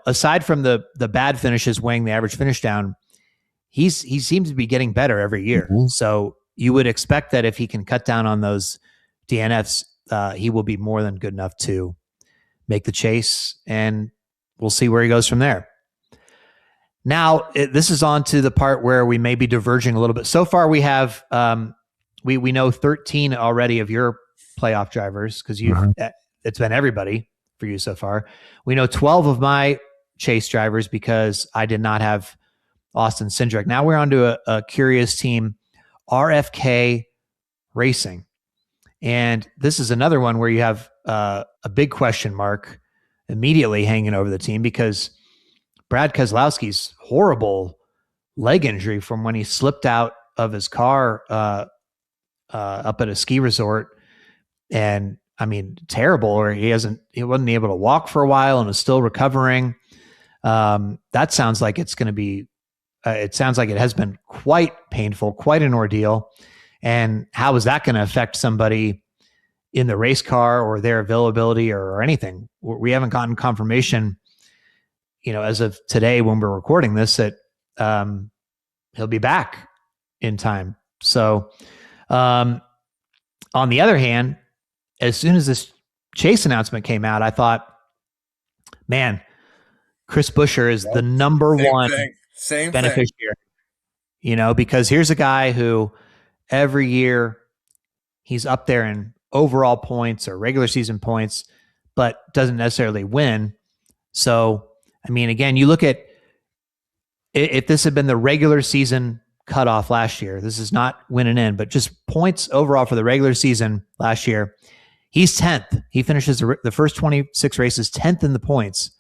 Aside from the bad finishes weighing the average finish down, he seems to be getting better every year. Mm-hmm. So you would expect that if he can cut down on those DNFs, he will be more than good enough to make the chase, and we'll see where he goes from there. Now, this is on to the part where we may be diverging a little bit. So far, we have we know 13 already of your playoff drivers, because it's been everybody for you so far. We know 12 of my chase drivers because I did not have Austin Cindric. Now we're on to a curious team, RFK Racing. And this is another one where you have a big question mark immediately hanging over the team, because Brad Keselowski's horrible leg injury from when he slipped out of his car up at a ski resort. And I mean, terrible, or he wasn't able to walk for a while and is still recovering. That sounds like it's going to be, it sounds like it has been quite painful, quite an ordeal. And how is that going to affect somebody in the race car or their availability or anything. We haven't gotten confirmation, as of today when we're recording this, that he'll be back in time. So, on the other hand, as soon as this Chase announcement came out, I thought, man, Chris Buescher is the number one beneficiary. Because here's a guy who every year he's up there in overall points or regular season points, but doesn't necessarily win. So, I mean, again, you look at if this had been the regular season cutoff last year, this is not win and in, but just points overall for the regular season last year, he's 10th. He finishes the first 26 races 10th in the points.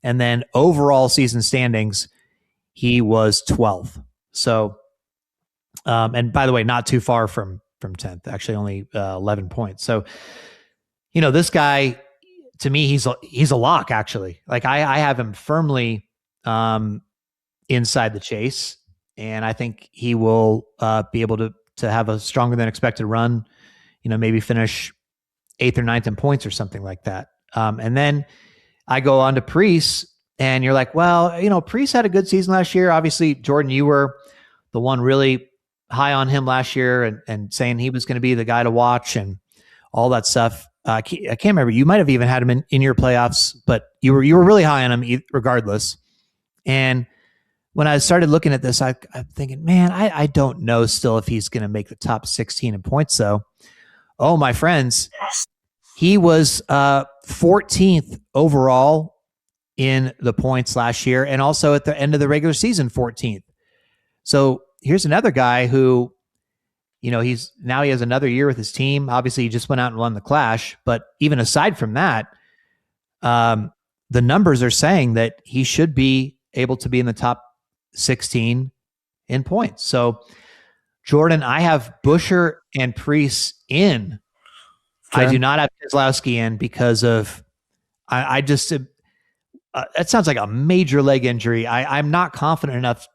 And then overall season standings, he was 12th. So, and by the way, not too far from 10th, actually only 11 points. So, this guy, to me, he's a lock, actually. Like I have him firmly inside the chase, and I think he will be able to have a stronger than expected run, maybe finish 8th or 9th in points or something like that. And then I go on to Preece, and you're like, well, Preece had a good season last year. Obviously, Jordan, you were the one really high on him last year and saying he was going to be the guy to watch and all that stuff. I can't remember. You might have even had him in your playoffs, but you were really high on him regardless. And when I started looking at this, I'm thinking, man, I don't know still if he's going to make the top 16 in points, though. Oh, my friends, he was 14th overall in the points last year, and also at the end of the regular season, 14th. So here's another guy who, he has another year with his team. Obviously, he just went out and won the Clash. But even aside from that, the numbers are saying that he should be able to be in the top 16 in points. So, Jordan, I have Buescher and Preece in. Okay. I do not have Keselowski in because of I just that sounds like a major leg injury. I'm not confident enough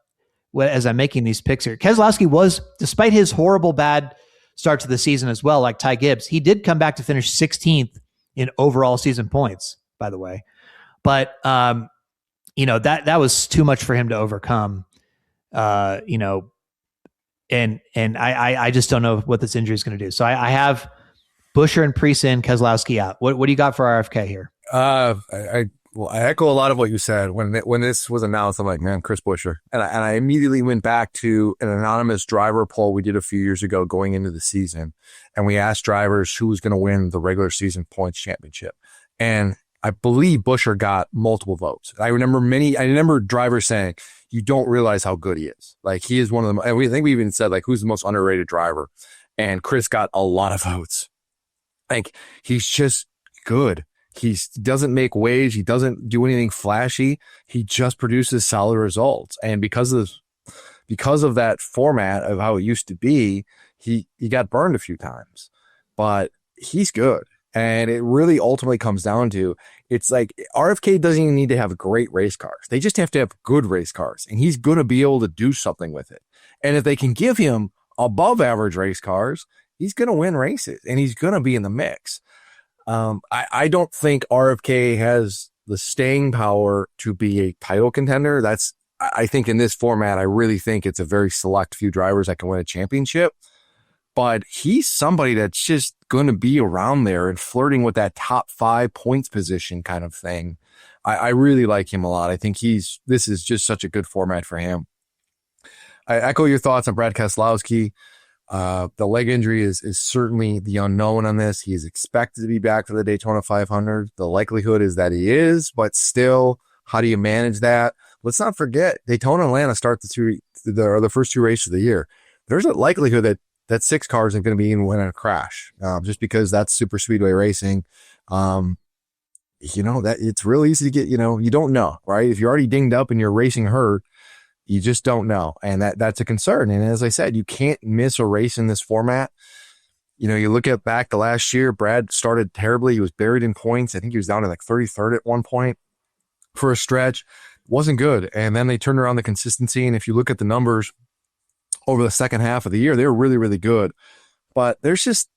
as I'm making these picks here. Keselowski was, despite his horrible bad start to the season as well, like Ty Gibbs, he did come back to finish 16th in overall season points, by the way. But that was too much for him to overcome. And I just don't know what this injury is going to do. So I have Buescher and Preece in, Keselowski out. What do you got for RFK here? I echo a lot of what you said. When this was announced, I'm like, man, Chris Buescher. And I immediately went back to an anonymous driver poll we did a few years ago going into the season. And we asked drivers who was going to win the regular season points championship. And I believe Buescher got multiple votes. I remember drivers saying, you don't realize how good he is. Like, he is one of them. And we even said, like, who's the most underrated driver? And Chris got a lot of votes. Like, he's just good. He doesn't make waves. He doesn't do anything flashy. He just produces solid results. And because of that format of how it used to be, he got burned a few times. But he's good. And it really ultimately comes down to, it's like RFK doesn't even need to have great race cars. They just have to have good race cars. And he's going to be able to do something with it. And if they can give him above average race cars, he's going to win races and he's going to be in the mix. I don't think RFK has the staying power to be a title contender. I think in this format, I really think it's a very select few drivers that can win a championship. But he's somebody that's just going to be around there and flirting with that top 5 points position kind of thing. I really like him a lot. I think this is just such a good format for him. I echo your thoughts on Brad Keselowski. The leg injury is certainly the unknown on this. He is expected to be back for the Daytona 500. The likelihood is that he is, but still, how do you manage that? Let's not forget, Daytona and Atlanta start the first 2 races of the year. There's a likelihood that 6 cars are going to be in a crash, just because that's super speedway racing. That it's real easy to get, you don't know, right? If you're already dinged up and you're racing hurt, you just don't know. And that's a concern. And as I said, you can't miss a race in this format. You look back to last year, Brad started terribly. He was buried in points. I think he was down to like 33rd at one point for a stretch. Wasn't good. And then they turned around the consistency. And if you look at the numbers over the second half of the year, they were really, really good. But there's just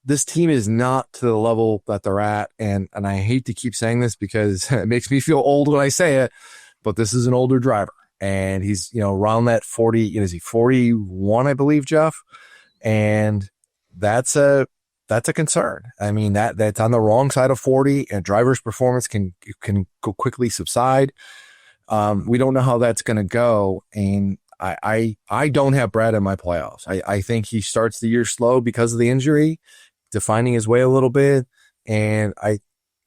this team is not to the level that they're at. And I hate to keep saying this because it makes me feel old when I say it, but this is an older driver and he's, around that 40, is he 41, I believe, Jeff? And that's a concern. I mean, that's on the wrong side of 40 and driver's performance can go quickly subside. We don't know how that's going to go. And I don't have Brad in my playoffs. I think he starts the year slow because of the injury, defining his way a little bit. And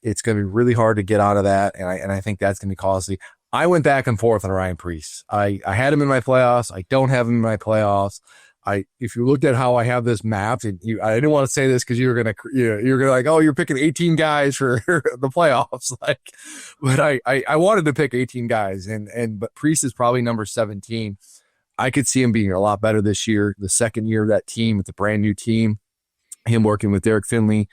it's going to be really hard to get out of that. And I think that's going to be costly. I went back and forth on Ryan Preece. I had him in my playoffs. I don't have him in my playoffs. If you looked at how I have this mapped, and I didn't want to say this because you're gonna like, oh, you're picking 18 guys for the playoffs, but I wanted to pick 18 guys, but Preece is probably number 17. I could see him being a lot better this year, the second year of that team with the brand new team, him working with Derek Finley.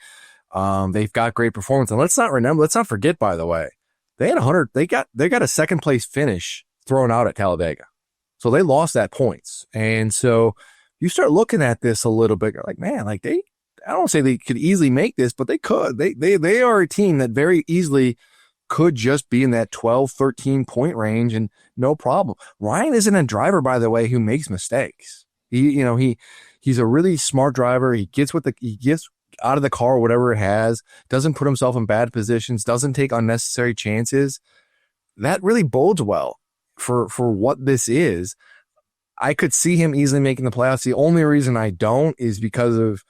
They've got great performance, and let's not forget, by the way, they had 100. They got a second place finish thrown out at Talladega, so they lost that points, and so. You start looking at this a little bit, you're like, man, I don't say they could easily make this, but they could. They are a team that very easily could just be in that 12, 13 point range and no problem. Ryan isn't a driver, by the way, who makes mistakes. He's a really smart driver. He gets out of the car, whatever it has, doesn't put himself in bad positions, doesn't take unnecessary chances. That really bodes well for what this is. I could see him easily making the playoffs. The only reason I don't is because of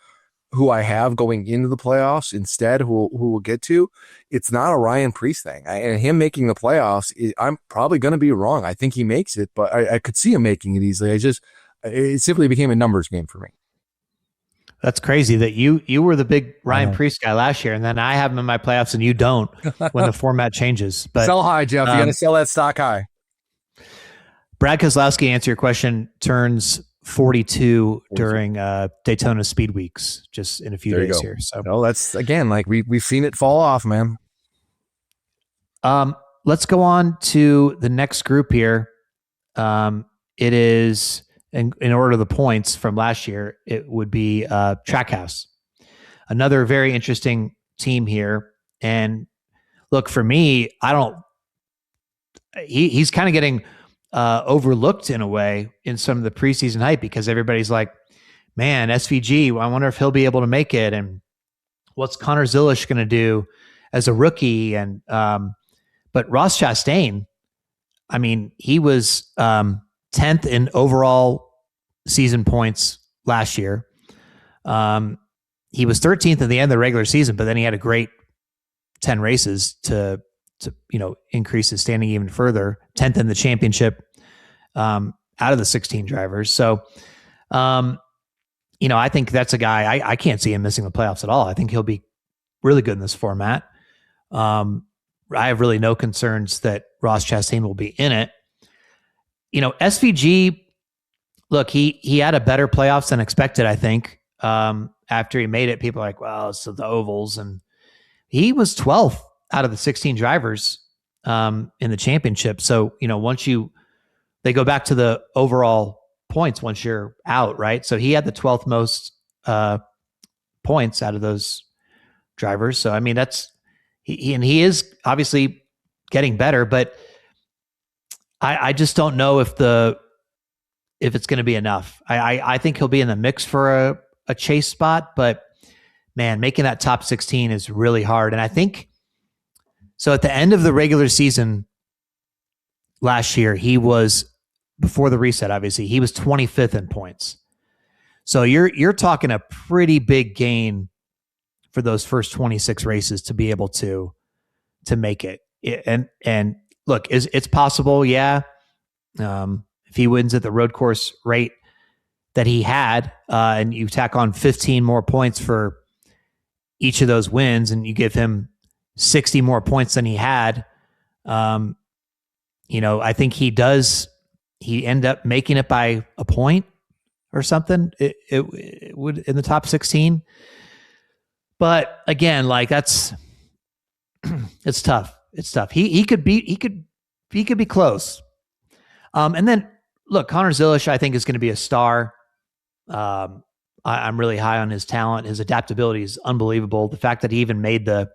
who I have going into the playoffs instead, who we'll get to. It's not a Ryan Preece thing. And him making the playoffs, I'm probably going to be wrong. I think he makes it, but I could see him making it easily. It simply became a numbers game for me. That's crazy that you were the big Ryan Preece guy last year, and then I have him in my playoffs and you don't when the format changes. But sell high, Jeff. You got to sell that stock high. Brad Kozlowski, answer your question, turns 42 during Daytona Speed Weeks, just in a few days here. So that's, again, like we've seen it fall off, man. Let's go on to the next group here. It is, in order of the points from last year, it would be Trackhouse. Another very interesting team here. And look, for me, he's kind of getting overlooked in a way in some of the preseason hype because everybody's like, man, SVG, I wonder if he'll be able to make it. And what's Connor Zilisch going to do as a rookie? And, but Ross Chastain, I mean, he was 10th in overall season points last year. He was 13th at the end of the regular season, but then he had a great 10 races to increase his standing even further. 10th in the championship out of the 16 drivers. So, I think that's a guy, I can't see him missing the playoffs at all. I think he'll be really good in this format. I have really no concerns that Ross Chastain will be in it. SVG, look, he had a better playoffs than expected, I think. After he made it, people are like, well, it's the ovals. And he was 12th out of the 16 drivers in the championship. So, they go back to the overall points once you're out, right? So he had the 12th most points out of those drivers. So, I mean, he is obviously getting better, but I just don't know if it's going to be enough. I think he'll be in the mix for a chase spot, but man, making that top 16 is really hard. And I think, so at the end of the regular season last year, he was, before the reset, obviously, he was 25th in points. So you're talking a pretty big gain for those first 26 races to be able to make it. And look, it's possible, yeah. If he wins at the road course rate that he had, and you tack on 15 more points for each of those wins, and you give him 60 more points than he had, I think he end up making it by a point or something. It would in the top 16. But again, like it's tough. It's tough. He could be close. And then look, Connor Zilisch, I think, is going to be a star. I'm really high on his talent. His adaptability is unbelievable. The fact that he even made the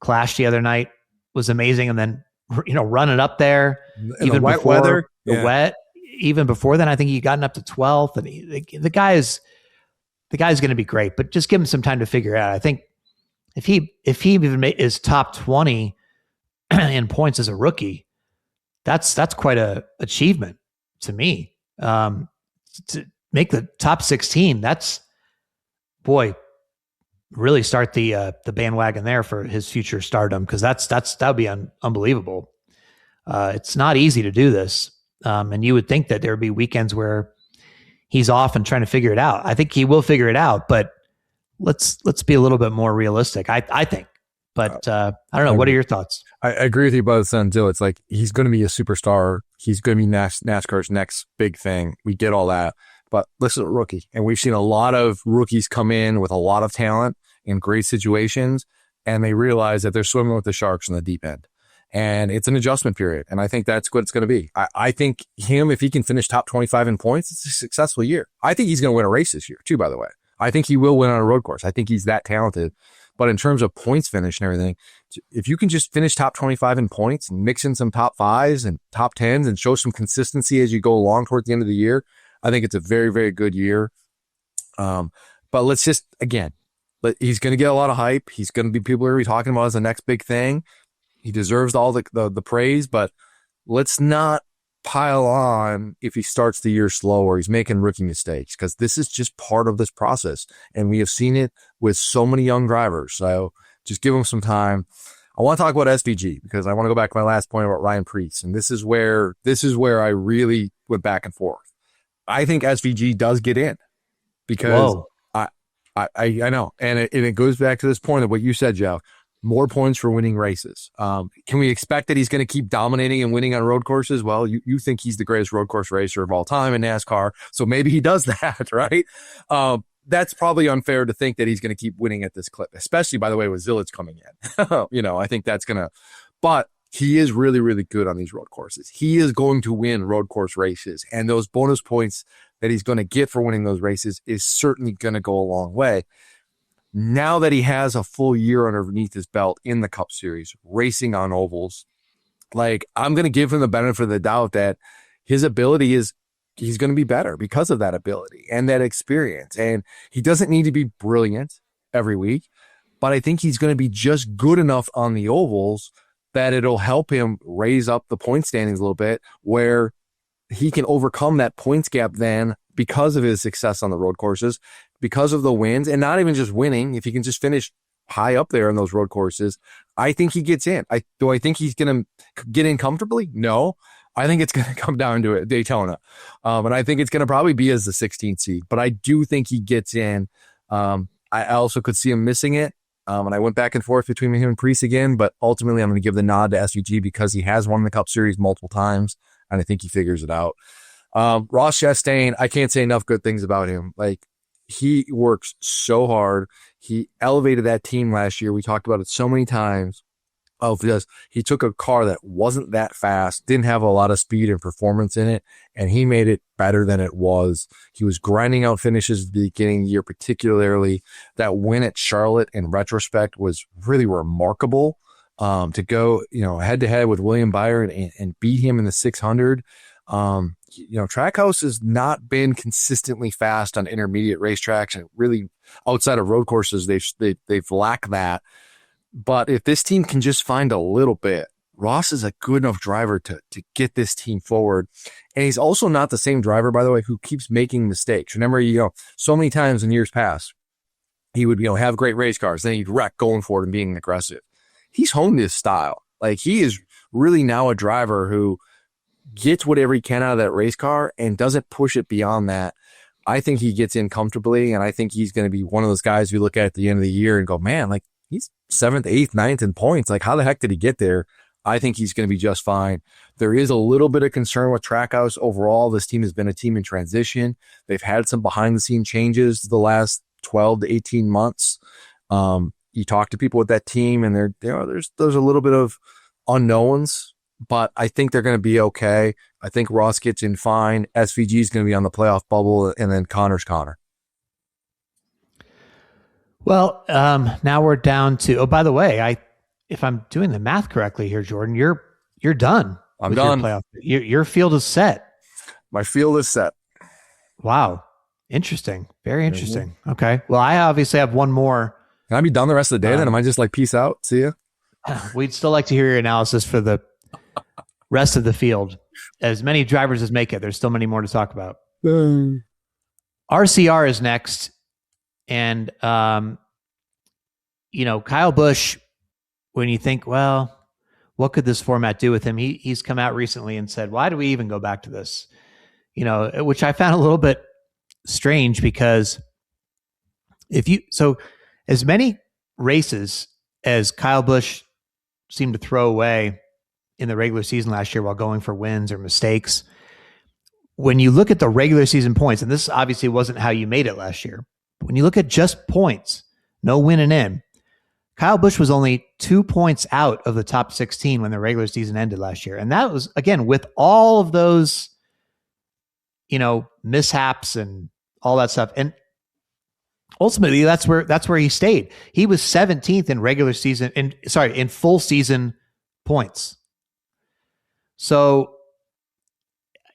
Clash the other night was amazing. And then, running up there, In even the wet before weather, the wet, even before then, I think he gotten up to 12th. And the guy's going to be great, but just give him some time to figure it out. I think if he even is top 20 in points as a rookie, that's quite a achievement to me. To make the top 16, that's, boy, really start the bandwagon there for his future stardom, because that would be unbelievable. It's not easy to do this, and you would think that there would be weekends where he's off and trying to figure it out. I think he will figure it out, but let's be a little bit more realistic. I think, but I don't know. What are your thoughts? I agree with you both, until it's like he's going to be a superstar. He's going to be NASCAR's next big thing. We get all that. But this is a rookie, and we've seen a lot of rookies come in with a lot of talent in great situations, and they realize that they're swimming with the sharks in the deep end. And it's an adjustment period, and I think that's what it's going to be. I think if he can finish top 25 in points, it's a successful year. I think he's going to win a race this year, too, by the way. I think he will win on a road course. I think he's that talented. But in terms of points finish and everything, if you can just finish top 25 in points and mix in some top 5s and top 10s and show some consistency as you go along towards the end of the year, I think it's a very, very good year. But let's just, again, he's going to get a lot of hype. He's going to be, people are going to be talking about as the next big thing. He deserves all the praise, but let's not pile on if he starts the year slow or he's making rookie mistakes, because this is just part of this process. And we have seen it with so many young drivers. So just give him some time. I want to talk about SVG, because I want to go back to my last point about Ryan Preece. And this is where I really went back and forth. I think SVG does get in, because I know. And it goes back to this point of what you said, Jeff. More points for winning races. Can we expect that he's going to keep dominating and winning on road courses? Well, you think he's the greatest road course racer of all time in NASCAR, so maybe he does that, right? That's probably unfair to think that he's going to keep winning at this clip, especially, by the way, with Zillage coming in. I think that's going to, but he is really, really good on these road courses. He is going to win road course races, and those bonus points that he's going to get for winning those races is certainly going to go a long way. Now that he has a full year underneath his belt in the Cup Series, racing on ovals, I'm going to give him the benefit of the doubt that his ability is, he's going to be better because of that ability and that experience. And he doesn't need to be brilliant every week, but I think he's going to be just good enough on the ovals that it'll help him raise up the point standings a little bit, where he can overcome that points gap then because of his success on the road courses, because of the wins, and not even just winning. If he can just finish high up there in those road courses, I think he gets in. Do I think he's going to get in comfortably? No. I think it's going to come down to it, Daytona. And I think it's going to probably be as the 16th seed, but I do think he gets in. I also could see him missing it. And I went back and forth between him and Preece again, but ultimately I'm going to give the nod to SVG because he has won the Cup Series multiple times, and I think he figures it out. Ross Chastain, I can't say enough good things about him. He works so hard. He elevated that team last year. We talked about it so many times. Because he took a car that wasn't that fast, didn't have a lot of speed and performance in it, and he made it better than it was. He was grinding out finishes at the beginning of the year, particularly that win at Charlotte in retrospect was really remarkable. To go, head to head with William Byron and beat him in the 600. Trackhouse has not been consistently fast on intermediate racetracks, and really outside of road courses, they've lacked that. But if this team can just find a little bit, Ross is a good enough driver to get this team forward. And he's also not the same driver, by the way, who keeps making mistakes. Remember, so many times in years past, he would, have great race cars, then he'd wreck going for it and being aggressive. He's honed his style. He is really now a driver who gets whatever he can out of that race car and doesn't push it beyond that. I think he gets in comfortably, and I think he's going to be one of those guys we look at the end of the year and go, man, he's 7th, 8th, 9th in points. How the heck did he get there? I think he's going to be just fine. There is a little bit of concern with Trackhouse overall. This team has been a team in transition. They've had some behind-the-scene changes the last 12 to 18 months. You talk to people with that team, and there's a little bit of unknowns, but I think they're going to be okay. I think Ross gets in fine. SVG is going to be on the playoff bubble, and then Connor's Connor. Well, now we're down to. Oh, by the way, if I'm doing the math correctly here, Jordan, you're done. I'm done. Your playoff. Your field is set. My field is set. Wow, interesting. Very interesting. Mm-hmm. Okay. Well, I obviously have one more. Can I be done the rest of the day? Then am I just like peace out? See ya. We'd still like to hear your analysis for the rest of the field. As many drivers as make it, there's still many more to talk about. RCR is next. And, Kyle Busch, when you think, well, what could this format do with him? He's come out recently and said, why do we even go back to this? Which I found a little bit strange because as many races as Kyle Busch seemed to throw away in the regular season last year while going for wins or mistakes, when you look at the regular season points, and this obviously wasn't how you made it last year, when you look at just points, no winning in, Kyle Busch was only 2 points out of the top 16 when the regular season ended last year. And that was, again, with all of those, mishaps and all that stuff. And ultimately, that's where he stayed. He was 17th in regular season, in full season points. So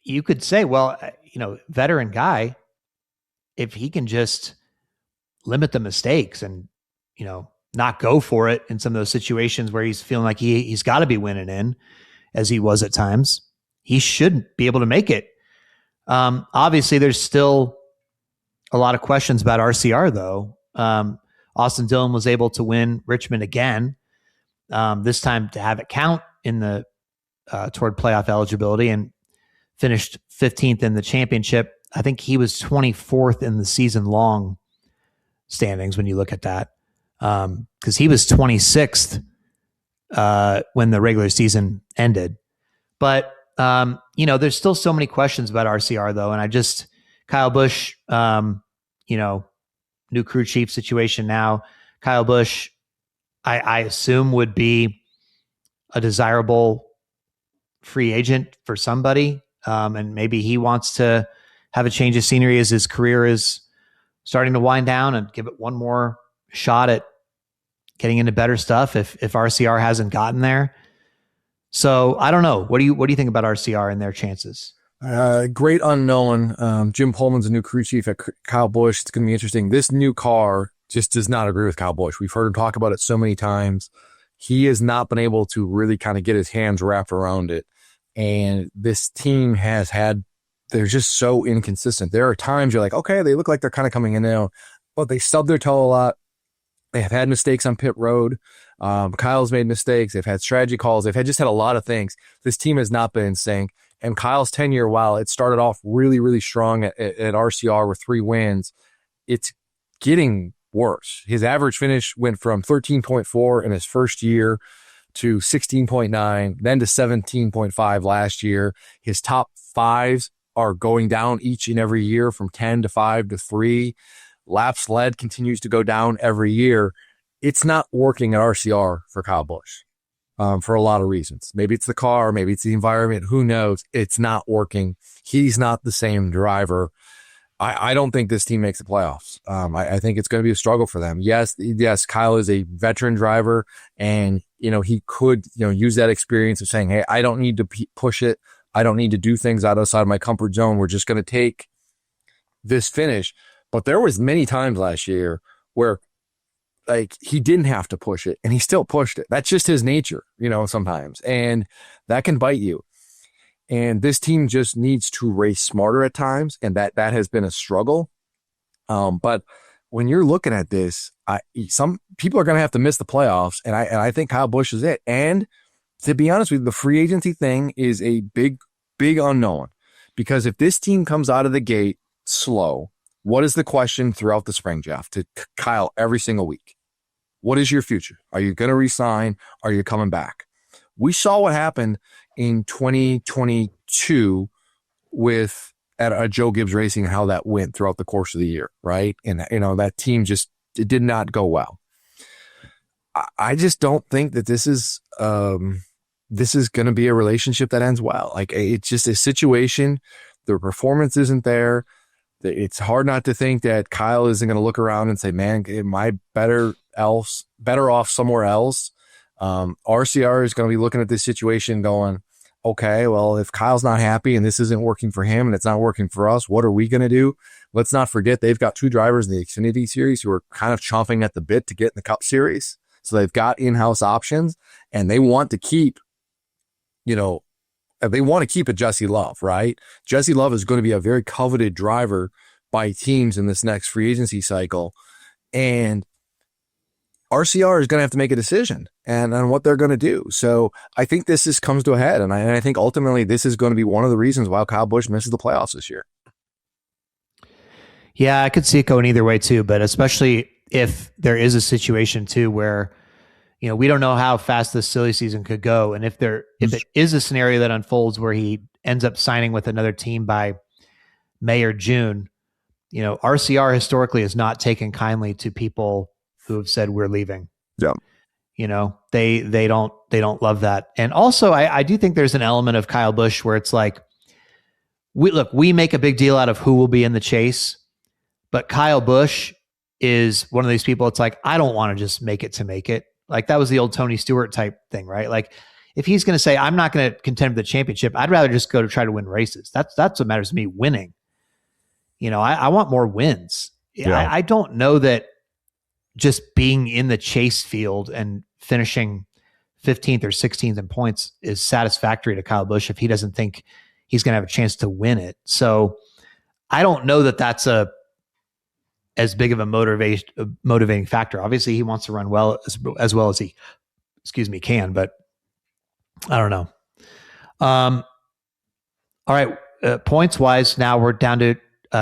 you could say, well, veteran guy, if he can just limit the mistakes and, not go for it in some of those situations where he's feeling like he's got to be winning in, as he was at times, he should be able to make it. Obviously, there's still a lot of questions about RCR, though. Austin Dillon was able to win Richmond again, this time to have it count in the toward playoff eligibility, and finished 15th in the championship. I think he was 24th in the season-long standings when you look at that, because he was 26th when the regular season ended. But, there's still so many questions about RCR, though, and Kyle Busch, new crew chief situation now. Kyle Busch, I assume, would be a desirable free agent for somebody, and maybe he wants to have a change of scenery as his career is starting to wind down and give it one more shot at getting into better stuff if RCR hasn't gotten there. So I don't know. What do you think about RCR and their chances? Great unknown. Jim Pullman's a new crew chief at Kyle Busch. It's going to be interesting. This new car just does not agree with Kyle Busch. We've heard him talk about it so many times. He has not been able to really kind of get his hands wrapped around it. And this team they're just so inconsistent. There are times you're like, okay, they look like they're kind of coming in now, but they stub their toe a lot. They have had mistakes on pit road. Kyle's made mistakes. They've had strategy calls. They've just had a lot of things. This team has not been in sync. And Kyle's tenure, while it started off really, really strong at RCR with 3 wins, it's getting worse. His average finish went from 13.4 in his first year to 16.9, then to 17.5 last year. His top 5s are going down each and every year from 10 to 5 to 3. Laps led continues to go down every year. It's not working at RCR for Kyle Busch for a lot of reasons. Maybe it's the car, maybe it's the environment. Who knows? It's not working. He's not the same driver. I don't think this team makes the playoffs. I think it's going to be a struggle for them. Yes, Kyle is a veteran driver, and he could use that experience of saying, hey, I don't need to push it. I don't need to do things outside of my comfort zone. We're just going to take this finish. But there was many times last year where he didn't have to push it and he still pushed it. That's just his nature, sometimes. And that can bite you. And this team just needs to race smarter at times. And that has been a struggle. But when you're looking at this, some people are going to have to miss the playoffs. And I think Kyle Busch is it. And to be honest with you, the free agency thing is a big, big unknown, because if this team comes out of the gate slow, what is the question throughout the spring, Jeff, to Kyle every single week? What is your future? Are you going to resign? Are you coming back? We saw what happened in 2022 at Joe Gibbs Racing and how that went throughout the course of the year, right? And that team it did not go well. I just don't think that this is going to be a relationship that ends well. It's just a situation. The performance isn't there. It's hard not to think that Kyle isn't going to look around and say, man, am I better off somewhere else? RCR is going to be looking at this situation going, okay, well, if Kyle's not happy and this isn't working for him and it's not working for us, what are we going to do? Let's not forget they've got 2 drivers in the Xfinity Series who are kind of chomping at the bit to get in the Cup Series. So they've got in-house options, and they want to keep, a Jesse Love, right? Jesse Love is going to be a very coveted driver by teams in this next free agency cycle. And RCR is going to have to make a decision on what they're going to do. So I think this comes to a head. And I think ultimately this is going to be one of the reasons why Kyle Busch misses the playoffs this year. Yeah, I could see it going either way too, but especially if there is a situation too where, we don't know how fast this silly season could go. And if it is a scenario that unfolds where he ends up signing with another team by May or June, RCR historically has not taken kindly to people who have said we're leaving. Yeah. They don't love that. And also I do think there's an element of Kyle Busch where it's like, we make a big deal out of who will be in the chase, but Kyle Busch is one of these people. It's like, I don't want to just make it to make it. Like that was the old Tony Stewart type thing, right? Like if he's going to say, I'm not going to contend for the championship, I'd rather just go to try to win races. That's what matters to me, winning. I want more wins. Yeah. I don't know that just being in the chase field and finishing 15th or 16th in points is satisfactory to Kyle Busch if he doesn't think he's going to have a chance to win it. So I don't know that that's as big of a motivating factor. Obviously he wants to run well as well as he, can, but I don't know. All right. Points wise, now we're down to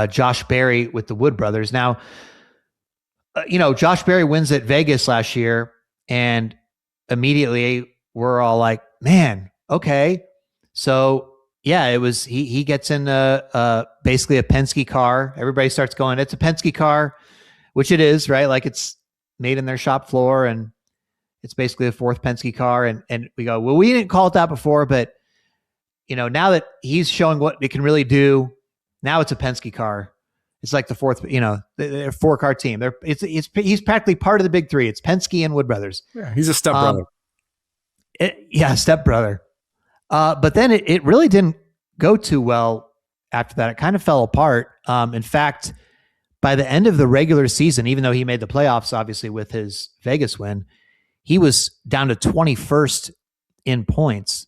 Josh Berry with the Wood brothers. Now, Josh Berry wins at Vegas last year, and immediately we're all like, man, okay. So yeah, it was, he gets in basically a Penske car. Everybody starts going, it's a Penske car, which it is, right? Like it's made in their shop floor and it's basically the 4th Penske car. And we go, well, we didn't call it that before, but now that he's showing what it can really do, now it's a Penske car. It's like the 4th, they're a 4-car team. He's practically part of the big 3. It's Penske and Wood brothers. Yeah, he's a stepbrother. Stepbrother. But then it really didn't go too well after that. It kind of fell apart. In fact, by the end of the regular season, even though he made the playoffs, obviously with his Vegas win, he was down to 21st in points.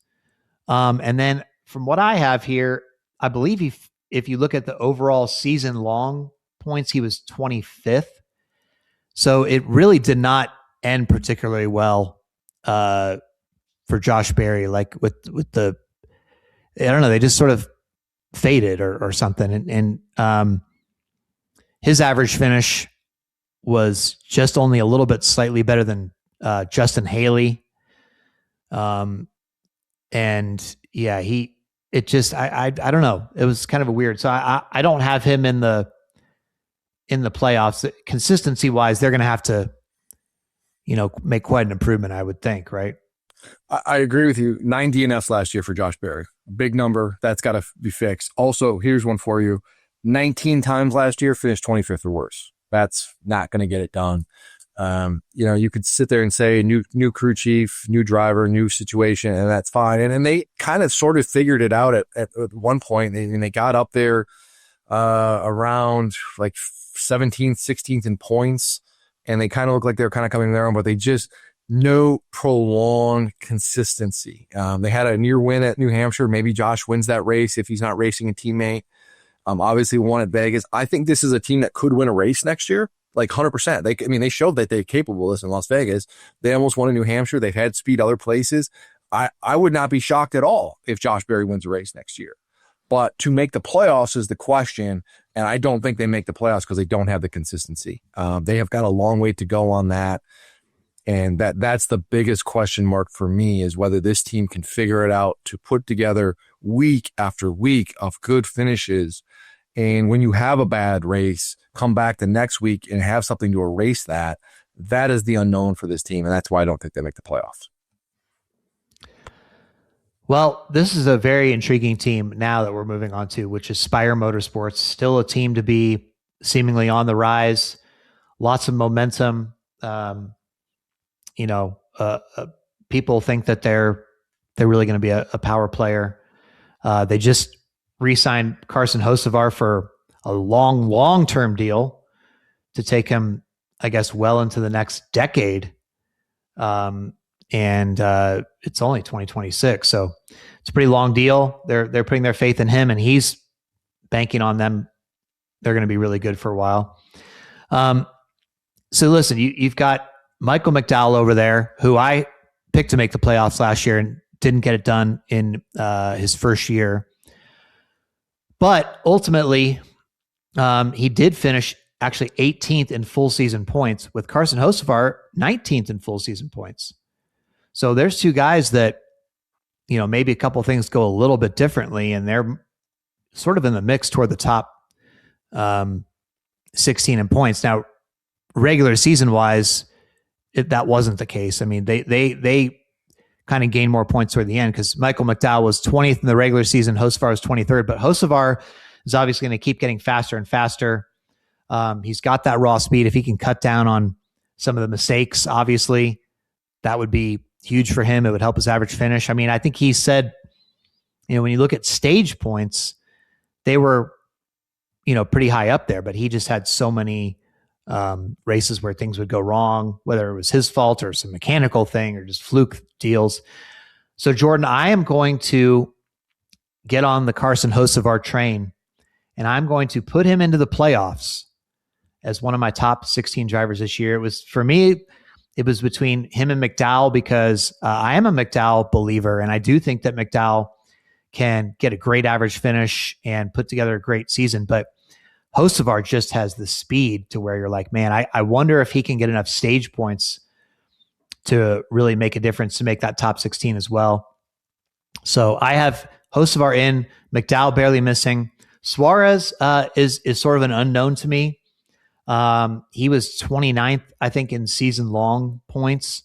And then from what I have here, I believe if you look at the overall season long points, he was 25th. So it really did not end particularly well for Josh Berry, like with the, I don't know, they just sort of faded or something. And his average finish was just only a little bit slightly better than Justin Haley. And yeah, I don't know. It was kind of a weird. So I don't have him in the playoffs. Consistency wise, they're going to have to, make quite an improvement, I would think. Right. I agree with you. 9 DNFs last year for Josh Berry. Big number. That's got to be fixed. Also, here's one for you. 19 times last year, finished 25th or worse. That's not going to get it done. You could sit there and say new crew chief, new driver, new situation, and that's fine. And they kind of sort of figured it out at one point. They got up there around like 17th, 16th in points, and they kind of looked like they were kind of coming there, but they just no prolonged consistency. They had a near win at New Hampshire. Maybe Josh wins that race if he's not racing a teammate. Obviously won at Vegas. I think this is a team that could win a race next year. Like 100%. They showed that they're capable of this in Las Vegas. They almost won in New Hampshire. They've had speed other places. I would not be shocked at all if Josh Berry wins a race next year. But to make the playoffs is the question, and I don't think they make the playoffs because they don't have the consistency. They have got a long way to go on that, and that's the biggest question mark for me is whether this team can figure it out to put together week after week of good finishes. And when you have a bad race, come back the next week and have something to erase that. That is the unknown for this team, and that's why I don't think they make the playoffs. Well, this is a very intriguing team now that we're moving on to, which is Spire Motorsports. Still a team to be seemingly on the rise, lots of momentum. Um, you know, people think that they're really going to be a power player. They just re-signed Carson Hocevar for a long term deal to take him, I guess, well into the next decade. And it's only 2026, so it's a pretty long deal. They're putting their faith in him, and he's banking on them. They're going to be really good for a while. So listen, you've got Michael McDowell over there, who I picked to make the playoffs last year and didn't get it done in his first year. But ultimately, he did finish actually 18th in full season points, with Carson Hocevar 19th in full season points. So there's two guys that, maybe a couple things go a little bit differently, and they're sort of in the mix toward the top 16 in points. Now, regular season wise, that wasn't the case. I mean, they kind of gained more points toward the end, because Michael McDowell was 20th in the regular season. Hocevar was 23rd, but Hocevar is obviously going to keep getting faster and faster. He's got that raw speed. If he can cut down on some of the mistakes, obviously, that would be huge for him. It would help his average finish. I mean, I think he said, when you look at stage points, they were, pretty high up there, but he just had so many races where things would go wrong, whether it was his fault or some mechanical thing or just fluke deals. So Jordan, I am going to get on the Carson Hocevar train, and I'm going to put him into the playoffs as one of my top 16 drivers this year. It was, for me, it was between him and McDowell, because I am a McDowell believer, and I do think that McDowell can get a great average finish and put together a great season. But Hocevar just has the speed to where you're like, man, I wonder if he can get enough stage points to really make a difference, to make that top 16 as well. So I have Hocevar in, McDowell barely missing. Suarez is sort of an unknown to me. He was 29th, I think, in season long points.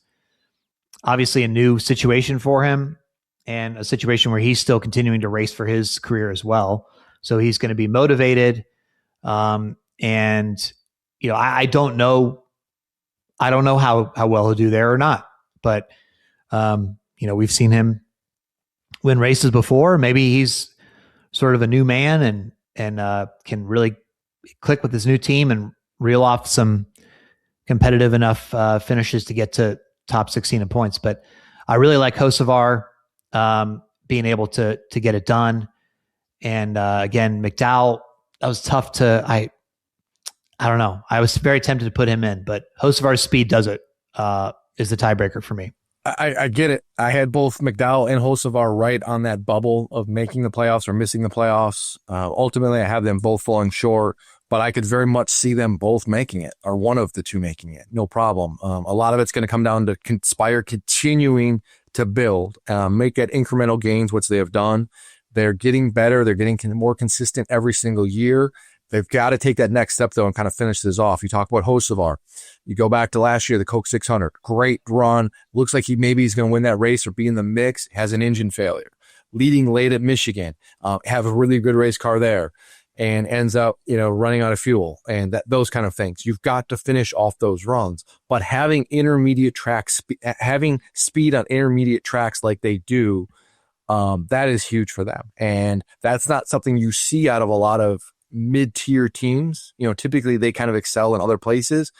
Obviously a new situation for him, and a situation where he's still continuing to race for his career as well. So he's going to be motivated. I don't know how well he'll do there or not, but we've seen him win races before. Maybe he's sort of a new man and can really click with his new team and reel off some competitive enough finishes to get to top 16 in points. But I really like Hocevar being able to get it done. And again, McDowell, that was tough to, I don't know. I was very tempted to put him in, but Hocevar's speed does it, is the tiebreaker for me. I get it. I had both McDowell and Hocevar right on that bubble of making the playoffs or missing the playoffs. Ultimately, I have them both falling short, but I could very much see them both making it, or one of the two making it. No problem. A lot of it's going to come down to Spire continuing to build, make that incremental gains, which they have done. They're getting better. They're getting more consistent every single year. They've got to take that next step, though, and kind of finish this off. You talk about Hocevar. You go back to last year, the Coke 600. Great run. Looks like he's going to win that race or be in the mix. Has an engine failure. Leading late at Michigan. Have a really good race car there. And ends up, running out of fuel. And those kind of things. You've got to finish off those runs. But having intermediate tracks, having speed on intermediate tracks like they do, that is huge for them. And that's not something you see out of a lot of mid-tier teams. Typically they kind of excel in other places,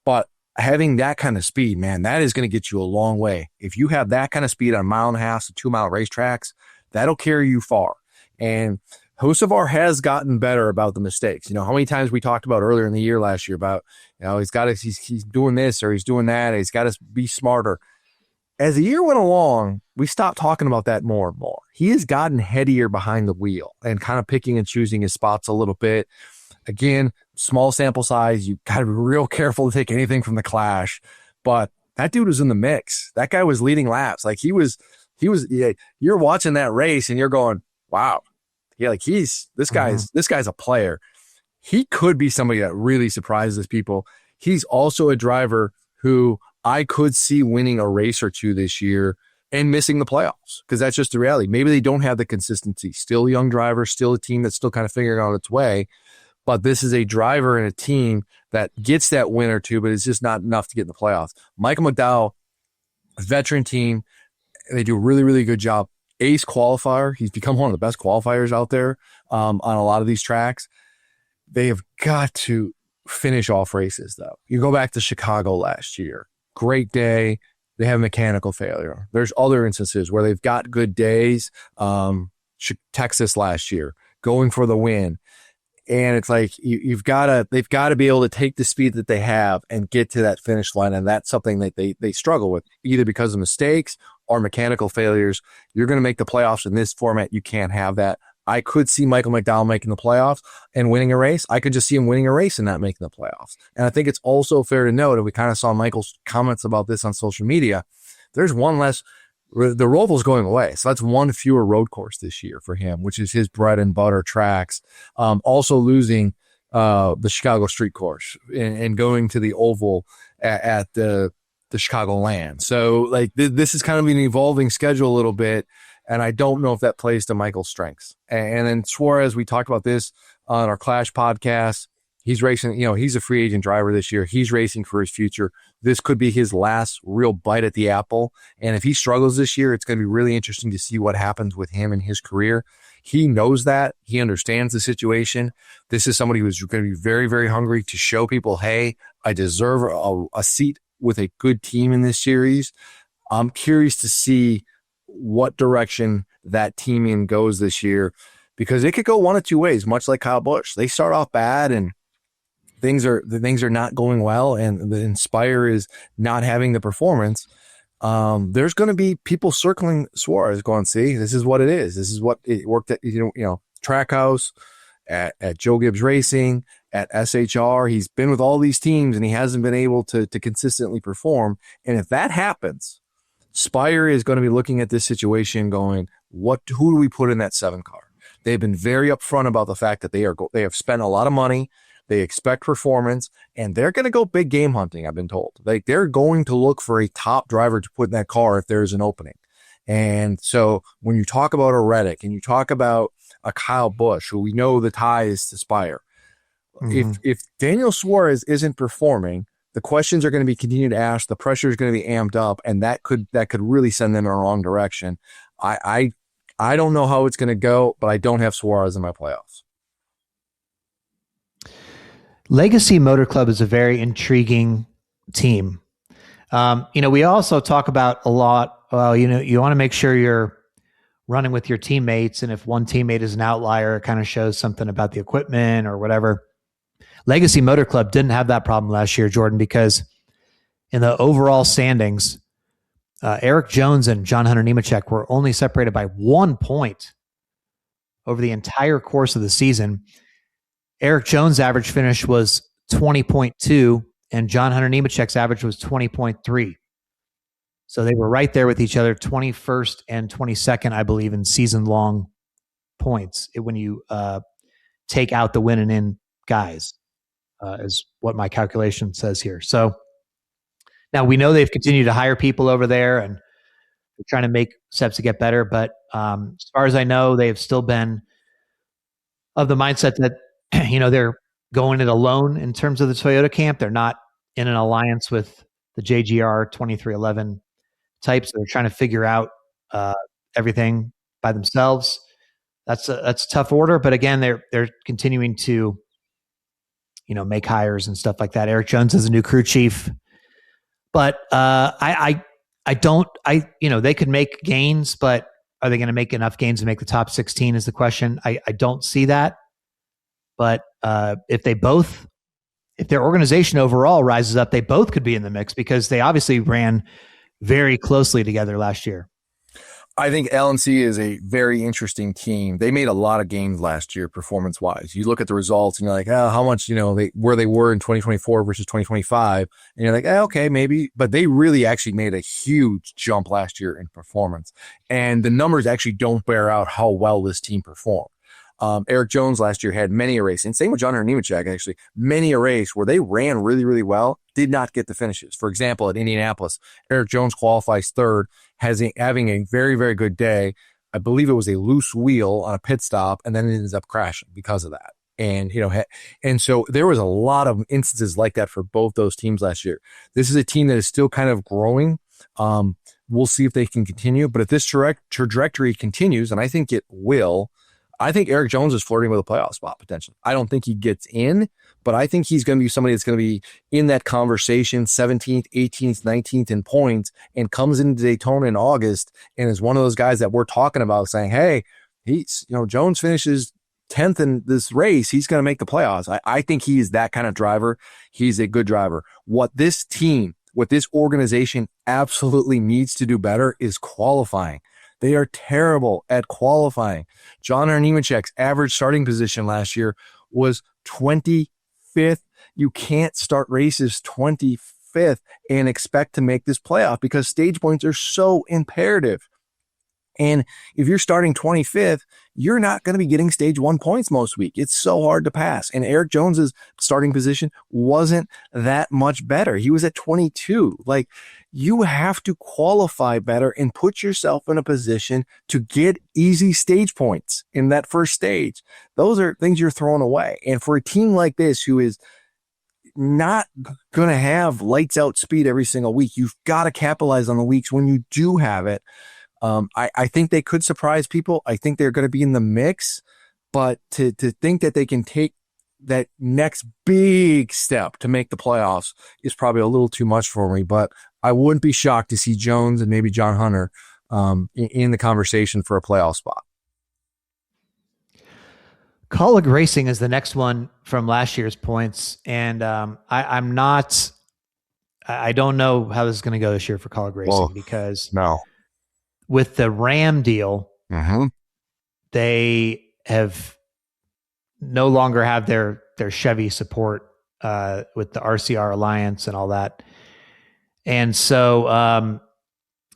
but having that kind of speed, man, that is going to get you a long way. If you have that kind of speed on 1.5 to 2 mile racetracks, that'll carry you far. And Hocevar has gotten better about the mistakes. How many times we talked about earlier in the year last year about, he's doing this or he's doing that. He's got to be smarter. As the year went along, we stopped talking about that more and more. He has gotten headier behind the wheel and kind of picking and choosing his spots a little bit. Again, small sample size. You got to be real careful to take anything from the clash. But that dude was in the mix. That guy was leading laps. Like he was. Yeah, you're watching that race and you're going, wow. Yeah, like this guy's a player. He could be somebody that really surprises people. He's also a driver who I could see winning a race or two this year and missing the playoffs, because that's just the reality. Maybe they don't have the consistency. Still a young driver, still a team that's still kind of figuring out its way. But this is a driver and a team that gets that win or two, but it's just not enough to get in the playoffs. Michael McDowell, veteran team, they do a really, really good job. Ace qualifier. He's become one of the best qualifiers out there on a lot of these tracks. They have got to finish off races, though. You go back to Chicago last year. Great day. They have mechanical failure. There's other instances where they've got good days. Texas last year, going for the win. And it's like they've got to be able to take the speed that they have and get to that finish line. And that's something that they struggle with, either because of mistakes or mechanical failures. You're going to make the playoffs in this format. You can't have that. I could see Michael McDowell making the playoffs and winning a race. I could just see him winning a race and not making the playoffs. And I think it's also fair to note, and we kind of saw Michael's comments about this on social media, there's one less, the Roval's going away. So that's one fewer road course this year for him, which is his bread and butter tracks. Also losing the Chicago Street Course and going to the Oval at the Chicagoland. So like this is kind of an evolving schedule a little bit. And I don't know if that plays to Michael's strengths. And then Suarez, we talked about this on our Clash podcast. He's racing, he's a free agent driver this year. He's racing for his future. This could be his last real bite at the apple. And if he struggles this year, it's going to be really interesting to see what happens with him in his career. He knows that. He understands the situation. This is somebody who's going to be very, very hungry to show people, hey, I deserve a seat with a good team in this series. I'm curious to see what direction that teaming goes this year, because it could go one of two ways, much like Kyle Busch. They start off bad and things are not going well, and the Inspire is not having the performance. There's going to be people circling Suarez going, see, this is what it is. This is what it worked at, Trackhouse, at Joe Gibbs Racing, at SHR. He's been with all these teams and he hasn't been able to consistently perform. And if that happens, Spire is going to be looking at this situation going, who do we put in that 7 car? They've been very upfront about the fact that they have spent a lot of money. They expect performance, and they're going to go big game hunting, I've been told. They're going to look for a top driver to put in that car if there's an opening. And so when you talk about a Reddick and you talk about a Kyle Busch, who we know the ties to Spire, if Daniel Suarez isn't performing, the questions are going to be continued to ask. The pressure is going to be amped up, and that could really send them in a wrong direction. I don't know how it's going to go, but I don't have Suarez in my playoffs. Legacy Motor Club is a very intriguing team. We also talk about a lot. Well, you want to make sure you're running with your teammates, and if one teammate is an outlier, it kind of shows something about the equipment or whatever. Legacy Motor Club didn't have that problem last year, Jordan, because in the overall standings, Eric Jones and John Hunter Nemechek were only separated by 1 point over the entire course of the season. Eric Jones' average finish was 20.2, and John Hunter Nemechek's average was 20.3. So they were right there with each other, 21st and 22nd, I believe, in season-long points when you take out the win and in guys, is what my calculation says here. So now we know they've continued to hire people over there, and they're trying to make steps to get better. But as far as I know, they have still been of the mindset that they're going it alone in terms of the Toyota camp. They're not in an alliance with the JGR 2311 types. They're trying to figure out everything by themselves. That's a tough order, but again, they're continuing to make hires and stuff like that. Eric Jones is a new crew chief, but they could make gains, but are they going to make enough gains to make the top 16 is the question. I don't see that. But if their organization overall rises up, they both could be in the mix, because they obviously ran very closely together last year. I think LMC is a very interesting team. They made a lot of gains last year, performance-wise. You look at the results and you're like, how much, where they were in 2024 versus 2025. And you're like, okay, maybe. But they really actually made a huge jump last year in performance. And the numbers actually don't bear out how well this team performed. Eric Jones last year had many a race, and same with John Hunter Nemechek, actually, many a race where they ran really, really well, did not get the finishes. For example, at Indianapolis, Eric Jones qualifies third, having a very, very good day. I believe it was a loose wheel on a pit stop, and then it ends up crashing because of that. And, and so there was a lot of instances like that for both those teams last year. This is a team that is still kind of growing. We'll see if they can continue, but if this trajectory continues, and I think it will, I think Eric Jones is flirting with a playoff spot potentially. I don't think he gets in, but I think he's going to be somebody that's going to be in that conversation, 17th, 18th, 19th in points, and comes into Daytona in August and is one of those guys that we're talking about saying, hey, Jones finishes 10th in this race, he's going to make the playoffs. I think he is that kind of driver. He's a good driver. What this organization absolutely needs to do better is qualifying. They are terrible at qualifying. John Hunter Nemechek's average starting position last year was 25th. You can't start races 25th and expect to make this playoff because stage points are so imperative. And if you're starting 25th, you're not going to be getting stage 1 points most week. It's so hard to pass. And Eric Jones's starting position wasn't that much better. He was at 22. Like, you have to qualify better and put yourself in a position to get easy stage points in that first stage. Those are things you're throwing away. And for a team like this, who is not going to have lights out speed every single week, you've got to capitalize on the weeks when you do have it. I think they could surprise people. I think they're going to be in the mix, but to think that they can take that next big step to make the playoffs is probably a little too much for me, but I wouldn't be shocked to see Jones and maybe John Hunter in the conversation for a playoff spot. Kaulig Racing is the next one from last year's points, and I don't know how this is going to go this year for Kaulig Racing because with the Ram deal, they have no longer have their Chevy support with the RCR Alliance and all that. And so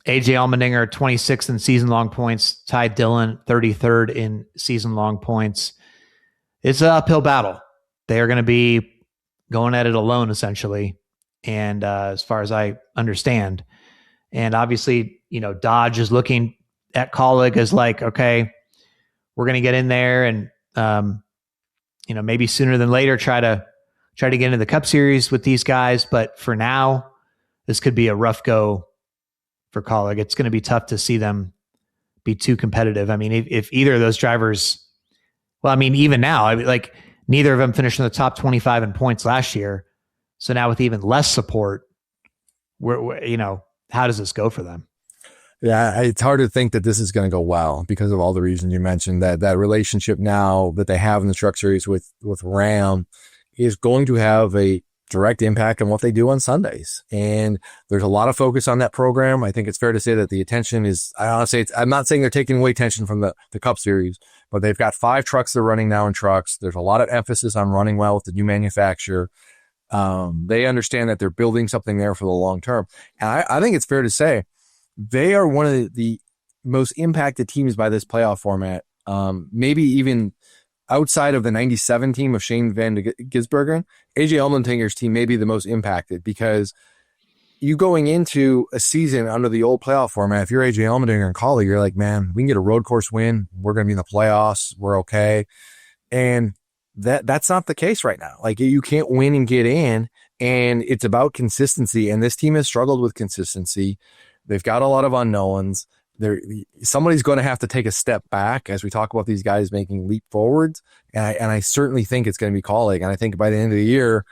AJ Allmendinger, 26th in season-long points, Ty Dillon, 33rd in season-long points. It's an uphill battle. They are going to be going at it alone, essentially, and as far as I understand. And obviously, Dodge is looking at Kaulig as like, okay, we're going to get in there and, maybe sooner than later try to get into the Cup Series with these guys. But for now, this could be a rough go for Kaulig. It's going to be tough to see them be too competitive. I mean, if either of those drivers, even now, neither of them finished in the top 25 in points last year. So now with even less support, how does this go for them? Yeah, it's hard to think that this is going to go well because of all the reasons you mentioned. That relationship now that they have in the Truck Series with Ram is going to have a direct impact on what they do on Sundays. And there's a lot of focus on that program. I think it's fair to say that the attention is, I'm not saying they're taking away attention from the Cup Series, but they've got 5 trucks they're running now in trucks. There's a lot of emphasis on running well with the new manufacturer. They understand that they're building something there for the long term. And I think it's fair to say they are one of the most impacted teams by this playoff format. Maybe even outside of the 97 team of Shane Van Gisbergen, AJ Allmendinger's team may be the most impacted because you going into a season under the old playoff format, if you're AJ Allmendinger and Kaulig, you're like, man, we can get a road course win. We're going to be in the playoffs. We're okay. And that's not the case right now. Like, you can't win and get in, and it's about consistency. And this team has struggled with consistency. They've got a lot of unknowns. Somebody's going to have to take a step back as we talk about these guys making leap forwards. And I certainly think it's going to be Kaulig. And I think by the end of the year,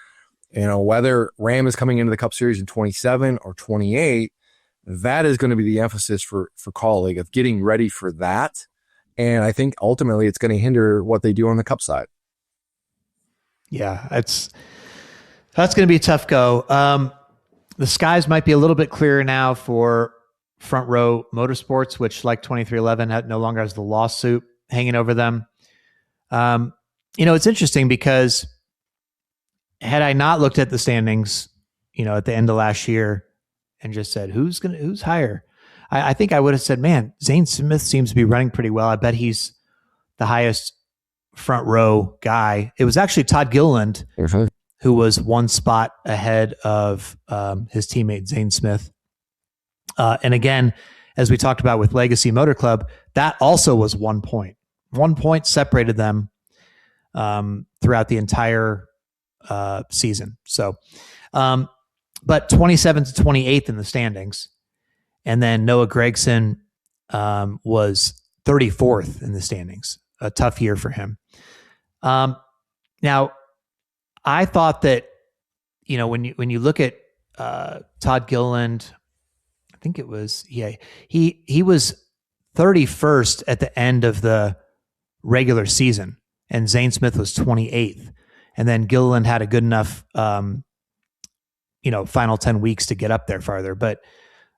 whether Ram is coming into the Cup Series in 27 or 28, that is going to be the emphasis for Kaulig of getting ready for that. And I think ultimately it's going to hinder what they do on the Cup side. Yeah, that's going to be a tough go. The skies might be a little bit clearer now for Front Row Motorsports, which, like 2311, no longer has the lawsuit hanging over them. It's interesting because had I not looked at the standings, at the end of last year and just said, who's higher? I think I would have said, man, Zane Smith seems to be running pretty well. I bet he's the highest front row guy. It was actually Todd Gilliland, who was one spot ahead of his teammate Zane Smith. And again, as we talked about with Legacy Motor Club, that also was 1 point. 1 point separated them throughout the entire season. So, but 27th to 28th in the standings. And then Noah Gragson was 34th in the standings. A tough year for him. Now, I thought that, when you look at Todd Gilliland, I think it was, he was 31st at the end of the regular season, and Zane Smith was 28th. And then Gilliland had a good enough, final 10 weeks to get up there farther. But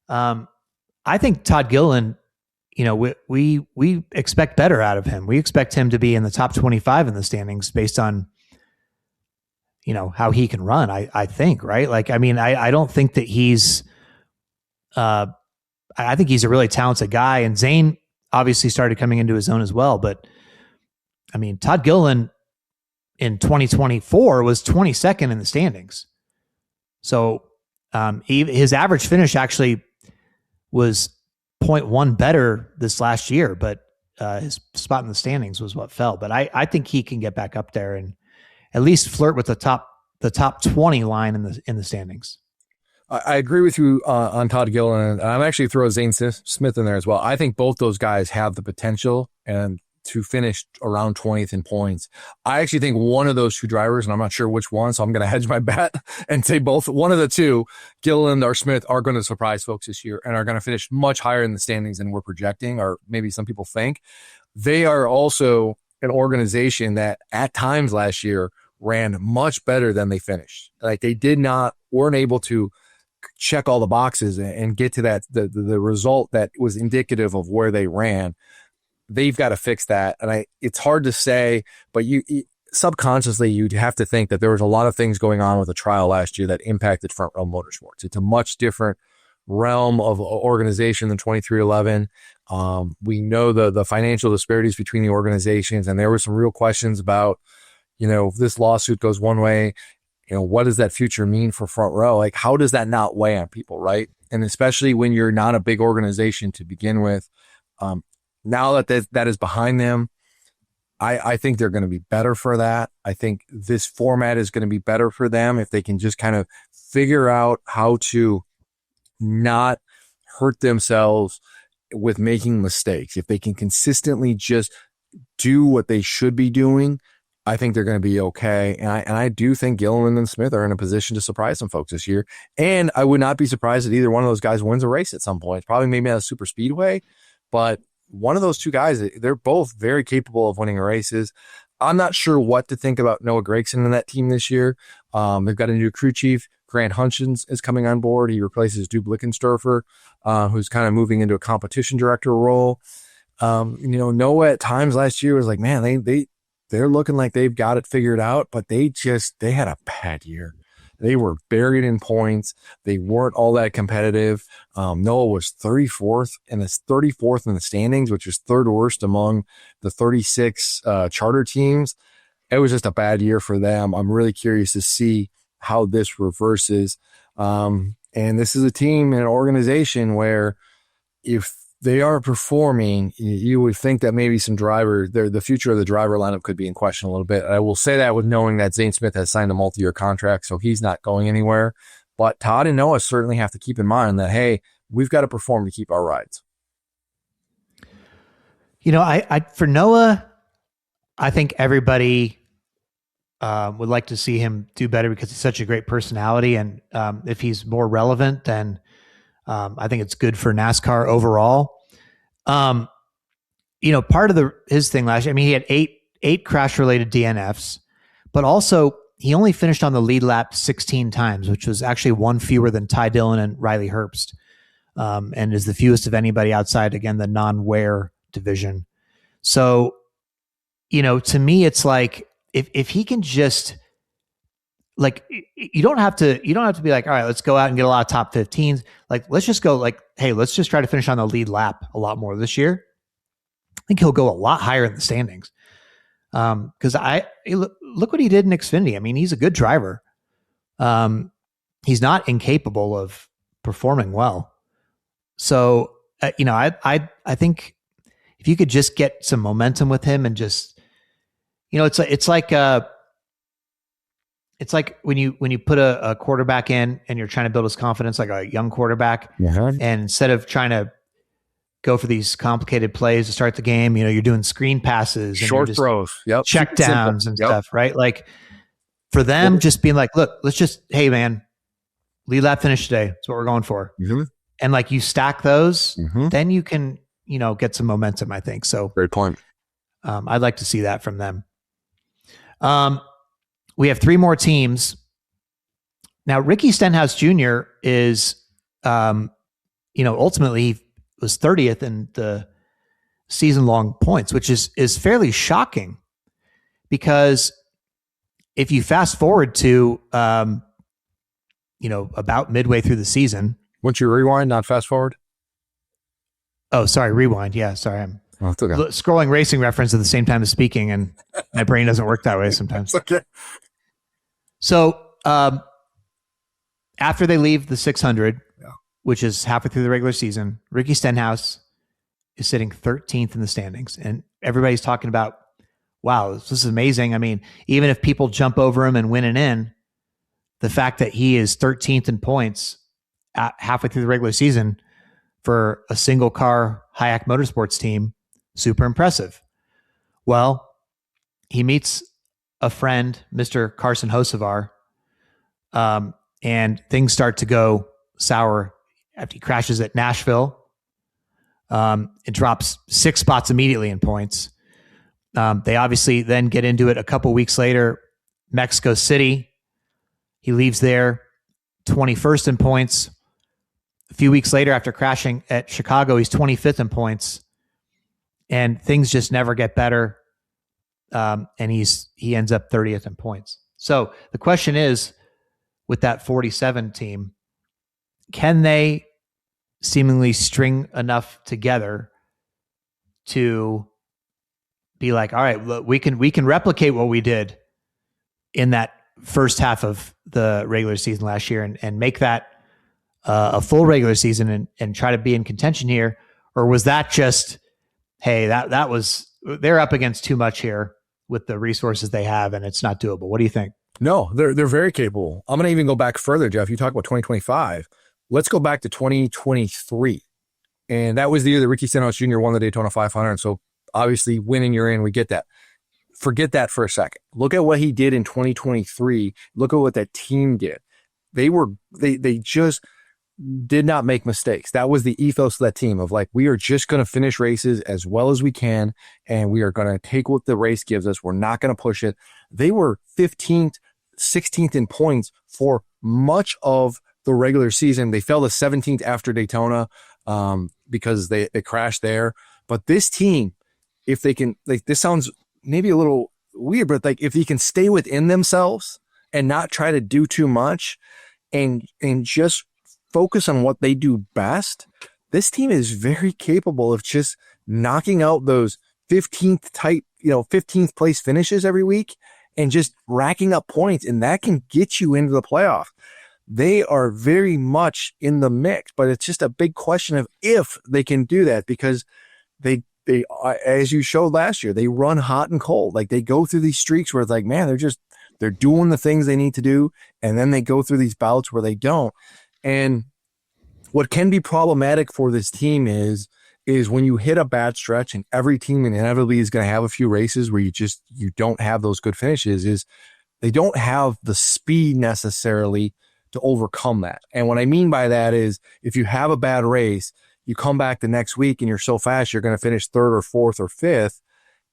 I think Todd Gilliland, we expect better out of him. We expect him to be in the top 25 in the standings based on, how he can run, I think, right? Like, I don't think that he's, I think he's a really talented guy, and Zane obviously started coming into his own as well. But Todd Gilliland in 2024 was 22nd in the standings. So his average finish actually was 0.1 better this last year, but his spot in the standings was what fell. But I think he can get back up there and at least flirt with the top 20 line in the standings. I agree with you on Todd Gilliland. I'm actually throw Zane Smith in there as well. I think both those guys have the potential and to finish around 20th in points. I actually think one of those two drivers, and I'm not sure which one, so I'm going to hedge my bet and say one of the two, Gilliland or Smith, are going to surprise folks this year and are going to finish much higher in the standings than we're projecting, or maybe some people think. They are also an organization that at times last year ran much better than they finished. Like, they weren't able to check all the boxes and get to the result that was indicative of where they ran. They've got to fix that. And it's hard to say, but subconsciously you'd have to think that there was a lot of things going on with the trial last year that impacted Front Row Motorsports. It's a much different realm of organization than 2311. We know the financial disparities between the organizations, and there were some real questions about, if this lawsuit goes one way, what does that future mean for Front Row? Like, how does that not weigh on people, right? And especially when you're not a big organization to begin with. Now that is behind them, I think they're going to be better for that. I think this format is going to be better for them if they can just kind of figure out how to not hurt themselves with making mistakes. If they can consistently just do what they should be doing, I think they're going to be okay. And I do think Gilliland and Smith are in a position to surprise some folks this year. And I would not be surprised that either one of those guys wins a race at some point. Probably maybe at a super speedway, but one of those two guys, they're both very capable of winning races. I'm not sure what to think about Noah Gragson in that team this year. They've got a new crew chief. Grant Hutchins is coming on board. He replaces Duke Blickensturfer, who's kind of moving into a competition director role. Noah at times last year was like, man, they're looking like they've got it figured out, but they had a bad year. They were buried in points. They weren't all that competitive. Noah was 34th in the standings, which is third worst among the 36 charter teams. It was just a bad year for them. I'm really curious to see how this reverses. And this is a team and an organization where if they are performing, you would think that maybe some the future of the driver lineup could be in question a little bit. I will say that with knowing that Zane Smith has signed a multi-year contract, so he's not going anywhere. But Todd and Noah certainly have to keep in mind that, hey, we've got to perform to keep our rides. For Noah, I think everybody would like to see him do better because he's such a great personality. And if he's more relevant, then I think it's good for NASCAR overall. Part of his thing last year, he had eight crash-related DNFs, but also he only finished on the lead lap 16 times, which was actually one fewer than Ty Dillon and Riley Herbst, and is the fewest of anybody outside, again, the non-wear division. So, to me, it's like if he can just, like, you don't have to be like, all right, let's go out and get a lot of top 15s. Like, let's just go like, hey, let's just try to finish on the lead lap a lot more this year. I think he'll go a lot higher in the standings. Because look what he did in Xfinity. I mean, he's a good driver. He's not incapable of performing well. So, I think if you could just get some momentum with him and just, it's like when you put a quarterback in and you're trying to build his confidence, like a young quarterback, and instead of trying to go for these complicated plays to start the game, you're doing screen passes, and short throws, check downs and stuff, right? Like for them, just being like, look, hey man, lead lap finish today. That's what we're going for. Mm-hmm. And like you stack those, then you can, get some momentum, I think. So great point. I'd like to see that from them. We have 3 more teams. Now, Ricky Stenhouse Jr. is, ultimately he was 30th in the season-long points, which is fairly shocking because if you fast forward to, about midway through the season. Once you rewind, not fast forward? Oh, sorry, rewind. Yeah, sorry. I'm it's okay. Scrolling Racing Reference at the same time as speaking, and my brain doesn't work that way sometimes. It's okay. So after they leave the 600, which is halfway through the regular season, Ricky Stenhouse is sitting 13th in the standings. And everybody's talking about, wow, this is amazing. I mean, even if people jump over him and win an in, the fact that he is 13th in points halfway through the regular season for a single car Hayek Motorsports team, super impressive. Well, he meets a friend, Mr. Carson Hocevar, and things start to go sour after he crashes at Nashville. It drops 6 spots immediately in points. They obviously then get into it a couple weeks later, Mexico City. He leaves there 21st in points. A few weeks later, after crashing at Chicago, he's 25th in points. And things just never get better. And he ends up 30th in points. So the question is, with that 47 team, can they seemingly string enough together to be like, all right, look, we can replicate what we did in that first half of the regular season last year and make that a full regular season and try to be in contention here? Or was that just, hey, that was, they're up against too much here with the resources they have and it's not doable? What do you think? No, they're very capable. I'm going to even go back further, Jeff. You talk about 2025. Let's go back to 2023. And that was the year that Ricky Stenhouse Jr. won the Daytona 500. So obviously winning, you're in, we get that. Forget that for a second. Look at what he did in 2023. Look at what that team did. They just did not make mistakes. That was the ethos of that team of like, we are just going to finish races as well as we can. And we are going to take what the race gives us. We're not going to push it. They were 15th, 16th in points for much of the regular season. They fell to 17th after Daytona because they crashed there. But this team, if they can, like, this sounds maybe a little weird, but like if they can stay within themselves and not try to do too much and just focus on what they do best, this team is very capable of just knocking out those 15th place finishes every week and just racking up points, and that can get you into the playoff. They are very much in the mix, but it's just a big question of if they can do that, because they as you showed last year, they run hot and cold. Like they go through these streaks where it's like, man, they're doing the things they need to do, and then they go through these bouts where they don't. And what can be problematic for this team is when you hit a bad stretch, and every team inevitably is going to have a few races where you don't have those good finishes, is they don't have the speed necessarily to overcome that. And what I mean by that is if you have a bad race, you come back the next week and you're so fast, you're going to finish 3rd or 4th or 5th.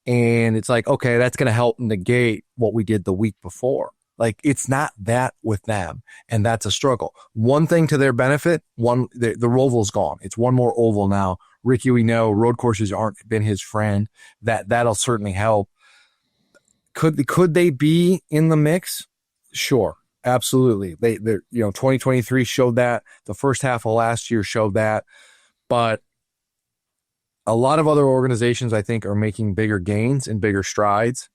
And it's like, okay, that's going to help negate what we did the week before. Like it's not that with them. And that's a struggle. One thing to their benefit, the Roval's gone. It's one more oval now. Ricky, we know road courses aren't been his friend. That'll certainly help. Could they be in the mix? Sure. Absolutely. They're 2023 showed that. The first half of last year showed that. But a lot of other organizations, I think, are making bigger gains and bigger strides.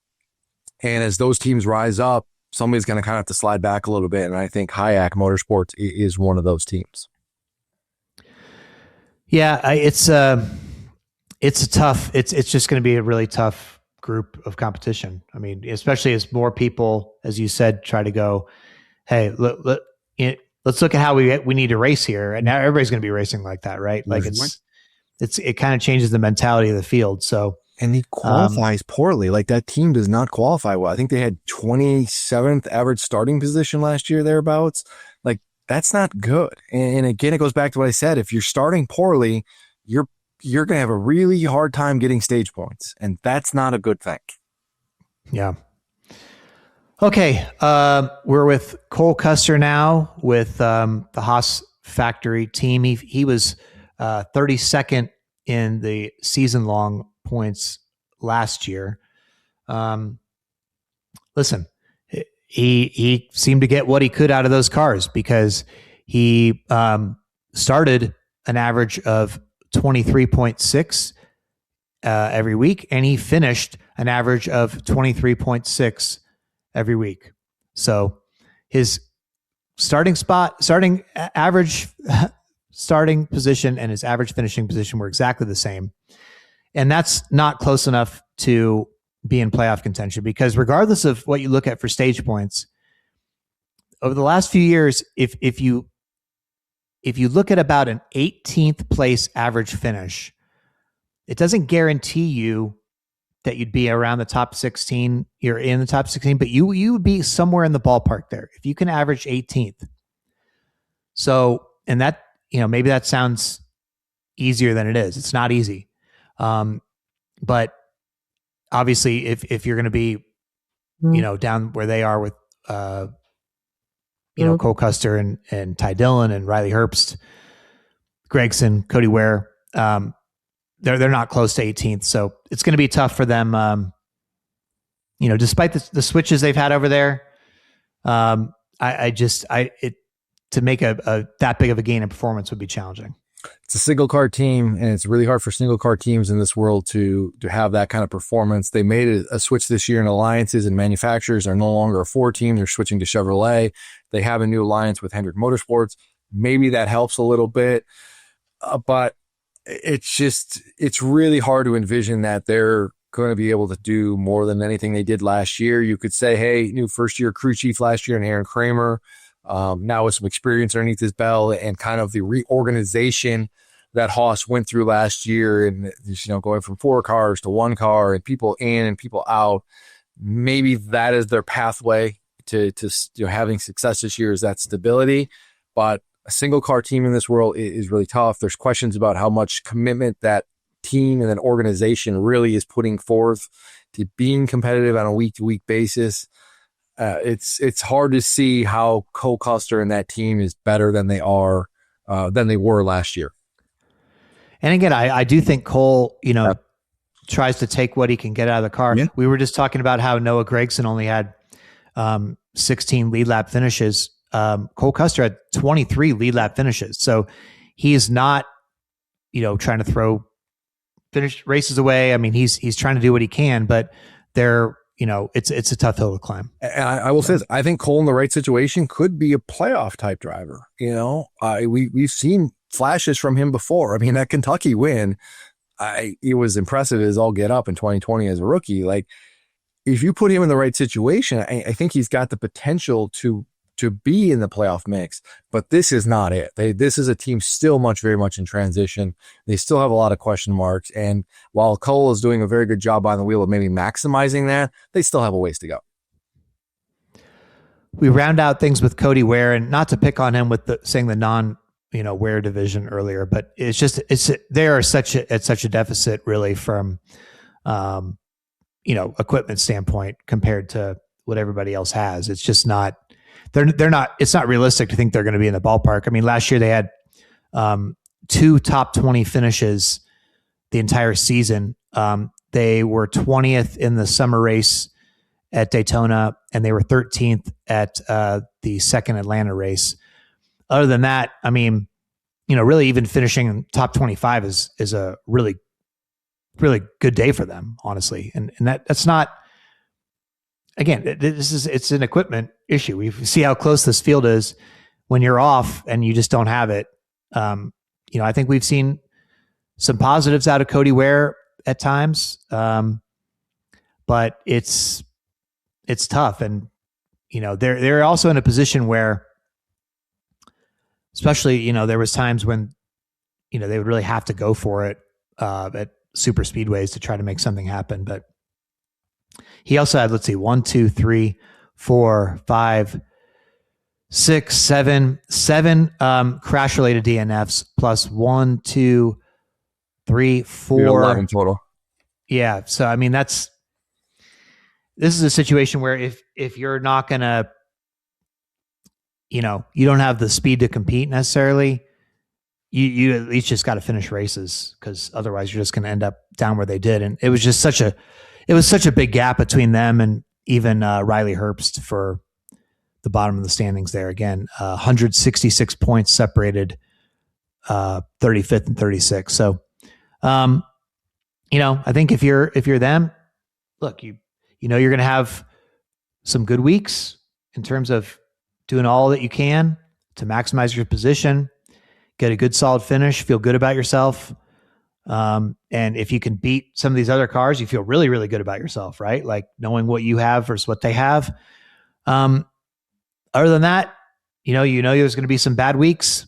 And as those teams rise up, somebody's going to kind of have to slide back a little bit. And I think Hayek Motorsports is one of those teams. Yeah, it's a tough. It's just going to be a really tough group of competition. I mean, especially as more people, as you said, try to go, hey, let's look at how we need to race here, and now everybody's going to be racing like that, right? Like it kind of changes the mentality of the field. So. And he qualifies poorly. Like that team does not qualify well. I think they had 27th average starting position last year, thereabouts. Like that's not good. And again, it goes back to what I said. If you're starting poorly, you're going to have a really hard time getting stage points. And that's not a good thing. Yeah. Okay. We're with Cole Custer now with the Haas factory team. He was 32nd in the season-long points last year. Listen, he seemed to get what he could out of those cars because he started an average of 23.6 every week, and he finished an average of 23.6 every week. So his starting average starting position and his average finishing position were exactly the same. And that's not close enough to be in playoff contention because regardless of what you look at for stage points, over the last few years, if you look at about an 18th place average finish, it doesn't guarantee you that you'd be around the top 16. You're in the top 16, but you would be somewhere in the ballpark there if you can average 18th. So, and that, maybe that sounds easier than it is. It's not easy. But obviously if you're going to be, down where they are with, Cole Custer and Ty Dillon and Riley Herbst, Gregson, Cody Ware, they're not close to 18th. So it's going to be tough for them. Despite the switches they've had over there, to make a that big of a gain in performance would be challenging. It's a single car team, and it's really hard for single car teams in this world to have that kind of performance. They made a switch this year in alliances, and manufacturers are no longer a 4 team. They're switching to Chevrolet. They have a new alliance with Hendrick Motorsports. Maybe that helps a little bit, but it's really hard to envision that they're going to be able to do more than anything they did last year. You could say, hey, new first year crew chief last year and Aaron Kramer. Now with some experience underneath his belt and kind of the reorganization that Haas went through last year and, going from 4 cars to 1 car and people in and people out, maybe that is their pathway to having success this year, is that stability. But a single car team in this world is really tough. There's questions about how much commitment that team and an organization really is putting forth to being competitive on a week-to-week basis. It's hard to see how Cole Custer and that team is better than they were last year. And again, I do think Cole, tries to take what he can get out of the car. Yeah. We were just talking about how Noah Gragson only had 16 lead lap finishes. Cole Custer had 23 lead lap finishes. So he's not, trying to throw finish races away. I mean, he's trying to do what he can, but it's a tough hill to climb. And I will say this, I think Cole in the right situation could be a playoff type driver. We've seen flashes from him before. I mean, that Kentucky win, it was impressive as all get up in 2020 as a rookie. Like, if you put him in the right situation, I think he's got the potential to be in the playoff mix, but this is not it. This is a team still very much in transition. They still have a lot of question marks. And while Cole is doing a very good job on the wheel of maybe maximizing that, they still have a ways to go. We round out things with Cody Ware, and not to pick on him with saying the Ware division earlier, but they are at such a deficit really from, equipment standpoint compared to what everybody else has. It's just not, it's not realistic to think they're going to be in the ballpark. I mean, last year they had 2 top 20 finishes the entire season. They were 20th in the summer race at Daytona, and they were 13th at the second Atlanta race. Other than that, I mean, really even finishing in top 25 is a really, really good day for them, honestly. And that's not, again, it's an equipment issue. We see how close this field is when you're off and you just don't have it. I think we've seen some positives out of Cody Ware at times, but it's tough. And they're also in a position where, especially there was times when they would really have to go for it at super speedways to try to make something happen. But he also had, 1, 2, 3, 4, 5, 6, 7 crash related DNFs plus 1, 2, 3, 4 11 total. Yeah. So, I mean, this is a situation where if you're not going to, you don't have the speed to compete necessarily, you at least just got to finish races, because otherwise you're just going to end up down where they did. And it was just such a big gap between them and even Riley Herbst for the bottom of the standings there. Again, 166 points separated 35th and 36th. So, I think if you're them, look, you're going to have some good weeks in terms of doing all that you can to maximize your position, get a good solid finish, feel good about yourself. And if you can beat some of these other cars, you feel really, really good about yourself, right? Like knowing what you have versus what they have. Other than that, there's going to be some bad weeks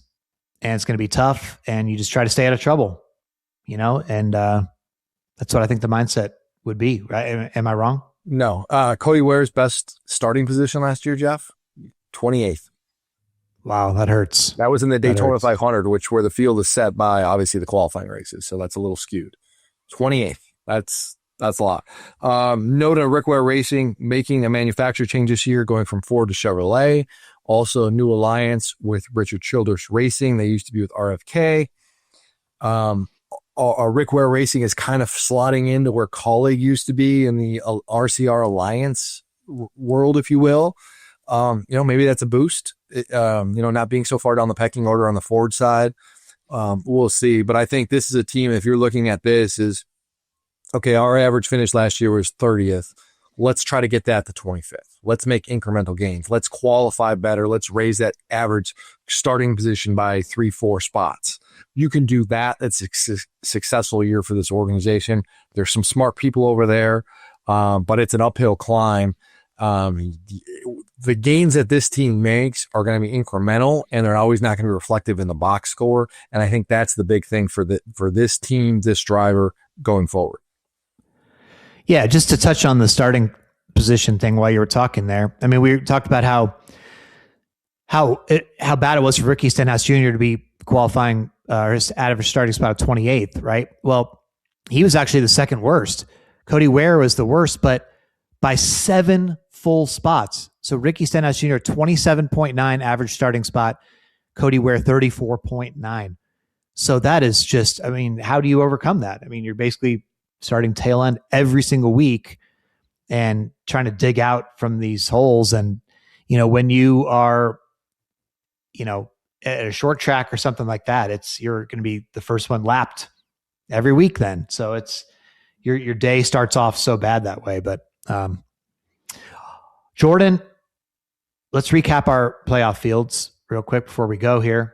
and it's going to be tough, and you just try to stay out of trouble, and that's what I think the mindset would be, right? Am I wrong? No. Cody Ware's best starting position last year, Jeff, 28th. Wow, that hurts. That was in the Daytona 500, where the field is set by obviously the qualifying races, so that's a little skewed. 28th. That's a lot. Note on Rick Ware Racing making a manufacturer change this year, going from Ford to Chevrolet. Also, a new alliance with Richard Childress Racing. They used to be with RFK. Rick Ware Racing is kind of slotting into where Kaulig used to be in the RCR Alliance world, if you will. Maybe that's a boost. Not being so far down the pecking order on the Ford side. We'll see. But I think this is a team, if you're looking at this, is, okay, our average finish last year was 30th. Let's try to get that to 25th. Let's make incremental gains. Let's qualify better. Let's raise that average starting position by 3-4 spots. You can do that. That's a successful year for this organization. There's some smart people over there, but it's an uphill climb. The gains that this team makes are going to be incremental, and they're always not going to be reflective in the box score. And I think that's the big thing for this team, this driver going forward. Yeah, just to touch on the starting position thing while you were talking there. I mean, we talked about how bad it was for Ricky Stenhouse Jr. to be qualifying his average starting spot of 28th, right? Well, he was actually the second worst. Cody Ware was the worst, but by 7 full spots. So Ricky Stenhouse Jr., 27.9 average starting spot, Cody Ware, 34.9. So that is just, how do you overcome that? You're basically starting tail end every single week and trying to dig out from these holes. And, when you are, at a short track or something like that, you're going to be the first one lapped every week then. So it's your day starts off so bad that way. But, Jordan, let's recap our playoff fields real quick before we go here.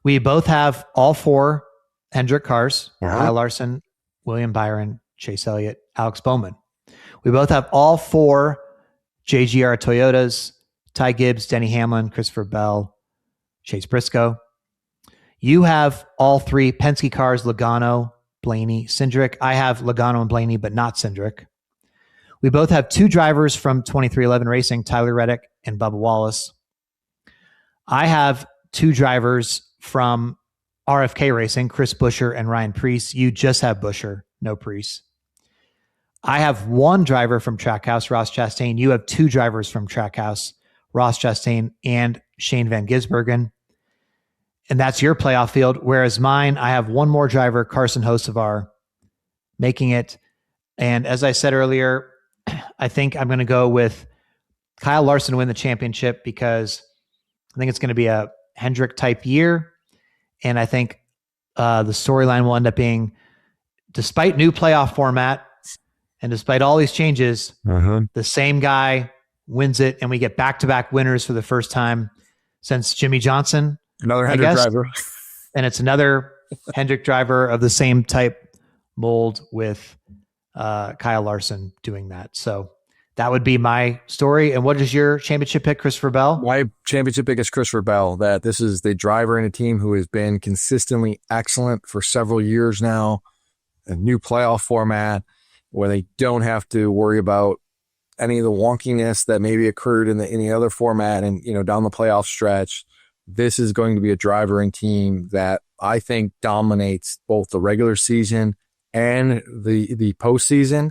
We both have all 4 Hendrick cars, Kyle Larson, William Byron, Chase Elliott, Alex Bowman. We both have all 4 JGR Toyotas, Ty Gibbs, Denny Hamlin, Christopher Bell, Chase Briscoe. You have all 3 Penske cars, Logano, Blaney, Cindric. I have Logano and Blaney, but not Cindric. We both have 2 drivers from 2311 Racing, Tyler Reddick and Bubba Wallace. I have 2 drivers from RFK Racing, Chris Buescher and Ryan Preece. You just have Buescher, no Preece. I have 1 driver from Trackhouse, Ross Chastain. You have 2 drivers from Trackhouse, Ross Chastain and Shane Van Gisbergen. And that's your playoff field. Whereas mine, I have 1 more driver, Carson Hocevar, making it. And as I said earlier, I think I'm going to go with Kyle Larson to win the championship, because I think it's going to be a Hendrick type year. And I think the storyline will end up being, despite new playoff format, And despite all these changes, Uh-huh. the same guy wins it, and we get back-to-back winners for the first time since Jimmy Johnson. Another I Hendrick guess. driver. And it's another Hendrick driver of the same type mold with Kyle Larson doing that. So that would be my story. And what is your championship pick, Christopher Bell? My championship pick is Christopher Bell, that this is the driver in a team who has been consistently excellent for several years now. A new playoff format where they don't have to worry about any of the wonkiness that maybe occurred in the other format and, down the playoff stretch. This is going to be a driving team that I think dominates both the regular season and the postseason.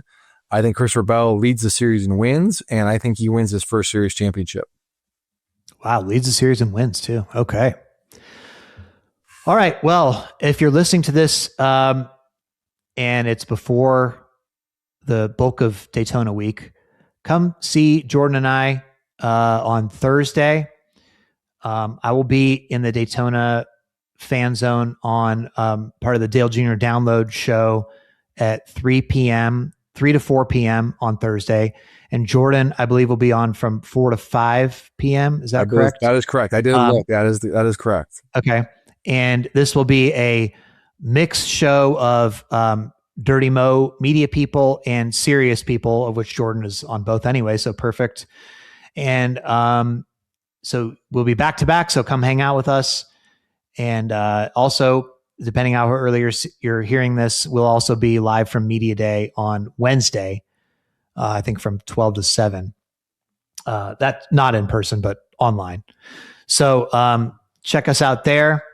I think Christopher Bell leads the series and wins, and I think he wins his first series championship. Wow, leads the series and wins too. Okay. All right. Well, if you're listening to this and it's before the bulk of Daytona week, come see Jordan and I on Thursday. I will be in the Daytona fan zone on part of the Dale Jr. download show at 3 to 4 p.m. on Thursday. And Jordan, I believe, will be on from 4 to 5 p.m. Is that correct? That is correct. I did look. That is correct. Okay. And this will be a mixed show of Dirty Mo media people and serious people, of which Jordan is on both anyway. So perfect. And so we'll be back to back. So come hang out with us. And also, depending how earlier you're hearing this, we'll also be live from Media Day on Wednesday, I think from 12 to 7. That's not in person, but online. So check us out there.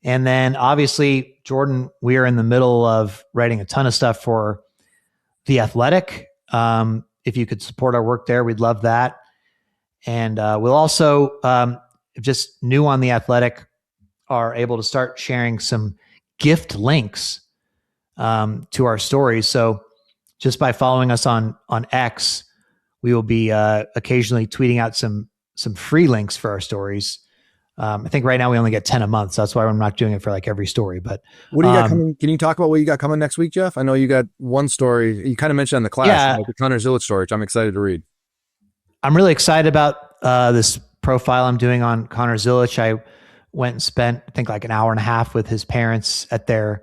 And then obviously, Jordan, we are in the middle of writing a ton of stuff for The Athletic. If you could support our work there, we'd love that. And we'll also, just new on The Athletic, are able to start sharing some gift links to our stories. So just by following us on X, we will be occasionally tweeting out some free links for our stories. I think right now we only get 10 a month. So that's why I'm not doing it for like every story. But what do you got coming? Can you talk about what you got coming next week, Jeff? I know you got one story. You kind of mentioned on the class, like the Connor Zillett story, which I'm excited to read. I'm really excited about this profile I'm doing on Connor Zillett. I went and spent, I think, like an hour and a half with his parents at their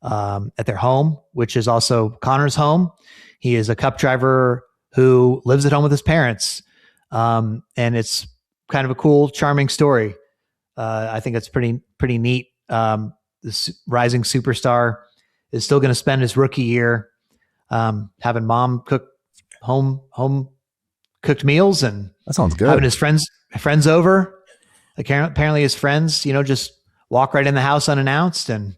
home, which is also Connor's home. He is a Cup driver who lives at home with his parents. And it's kind of a cool, charming story. I think it's pretty neat. This rising superstar is still going to spend his rookie year having mom cook home cooked meals, and that sounds good. Having his friends over. Apparently his friends, just walk right in the house unannounced and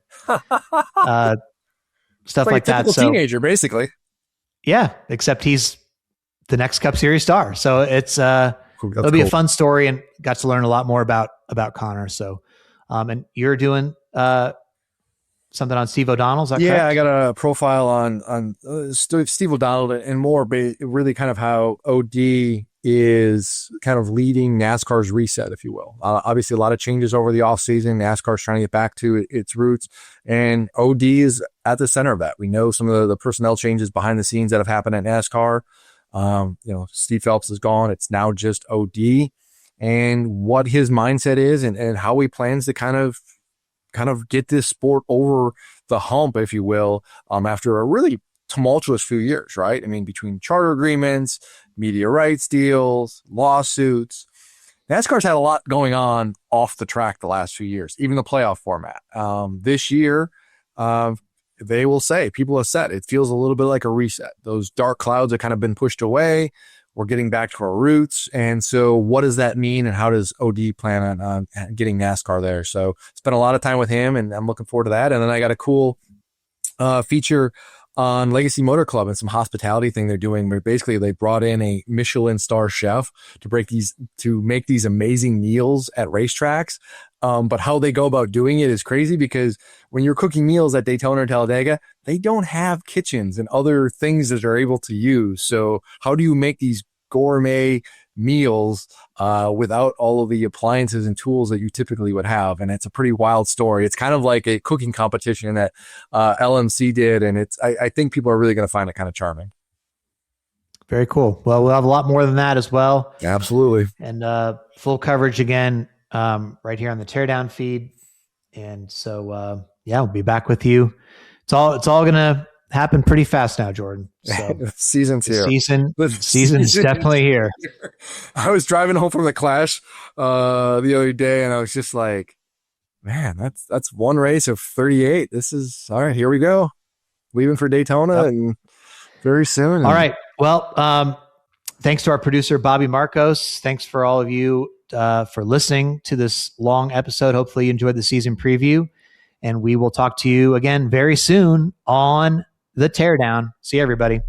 stuff like that. So teenager, basically. Yeah, except he's the next Cup Series star. So it's it'll be a fun story, and got to learn a lot more about Connor. So, and you're doing something on Steve O'Donnell, is that correct? Yeah, I got a profile on Steve O'Donnell and more, but really kind of how OD is kind of leading NASCAR's reset, if you will. Obviously, a lot of changes over the offseason. NASCAR's trying to get back to its roots, and OD is at the center of that. We know some of the personnel changes behind the scenes that have happened at NASCAR. Steve Phelps is gone. It's now just OD, and what his mindset is and how he plans to kind of get this sport over the hump, if you will, after a really tumultuous few years, right? I mean, between charter agreements, media rights deals, lawsuits, NASCAR's had a lot going on off the track the last few years, even the playoff format. This year, they will say, people have said, it feels a little bit like a reset. Those dark clouds have kind of been pushed away. We're getting back to our roots. And so what does that mean? And how does OD plan on getting NASCAR there? So spent a lot of time with him, and I'm looking forward to that. And then I got a cool feature on Legacy Motor Club and some hospitality thing they're doing, where basically they brought in a Michelin star chef to make these amazing meals at racetracks. But how they go about doing it is crazy, because when you're cooking meals at Daytona or Talladega, they don't have kitchens and other things that they're able to use. So how do you make these gourmet meals without all of the appliances and tools that you typically would have? And it's a pretty wild story. It's kind of like a cooking competition that LMC did, and I think people are really going to find it kind of charming. Very cool. Well, we'll have a lot more than that as well. Absolutely. And full coverage again right here on the Teardown feed. And so, we'll be back with you. It's all going to happen pretty fast now, Jordan. So season's here. Season's definitely here. I was driving home from the Clash the other day, and I was just like, man, that's one race of 38. This is all right. Here we go. Leaving for Daytona and very soon. All right. Well, thanks to our producer, Bobby Marcos. Thanks for all of you for listening to this long episode. Hopefully you enjoyed the season preview, and we will talk to you again very soon on the Teardown. See you, everybody.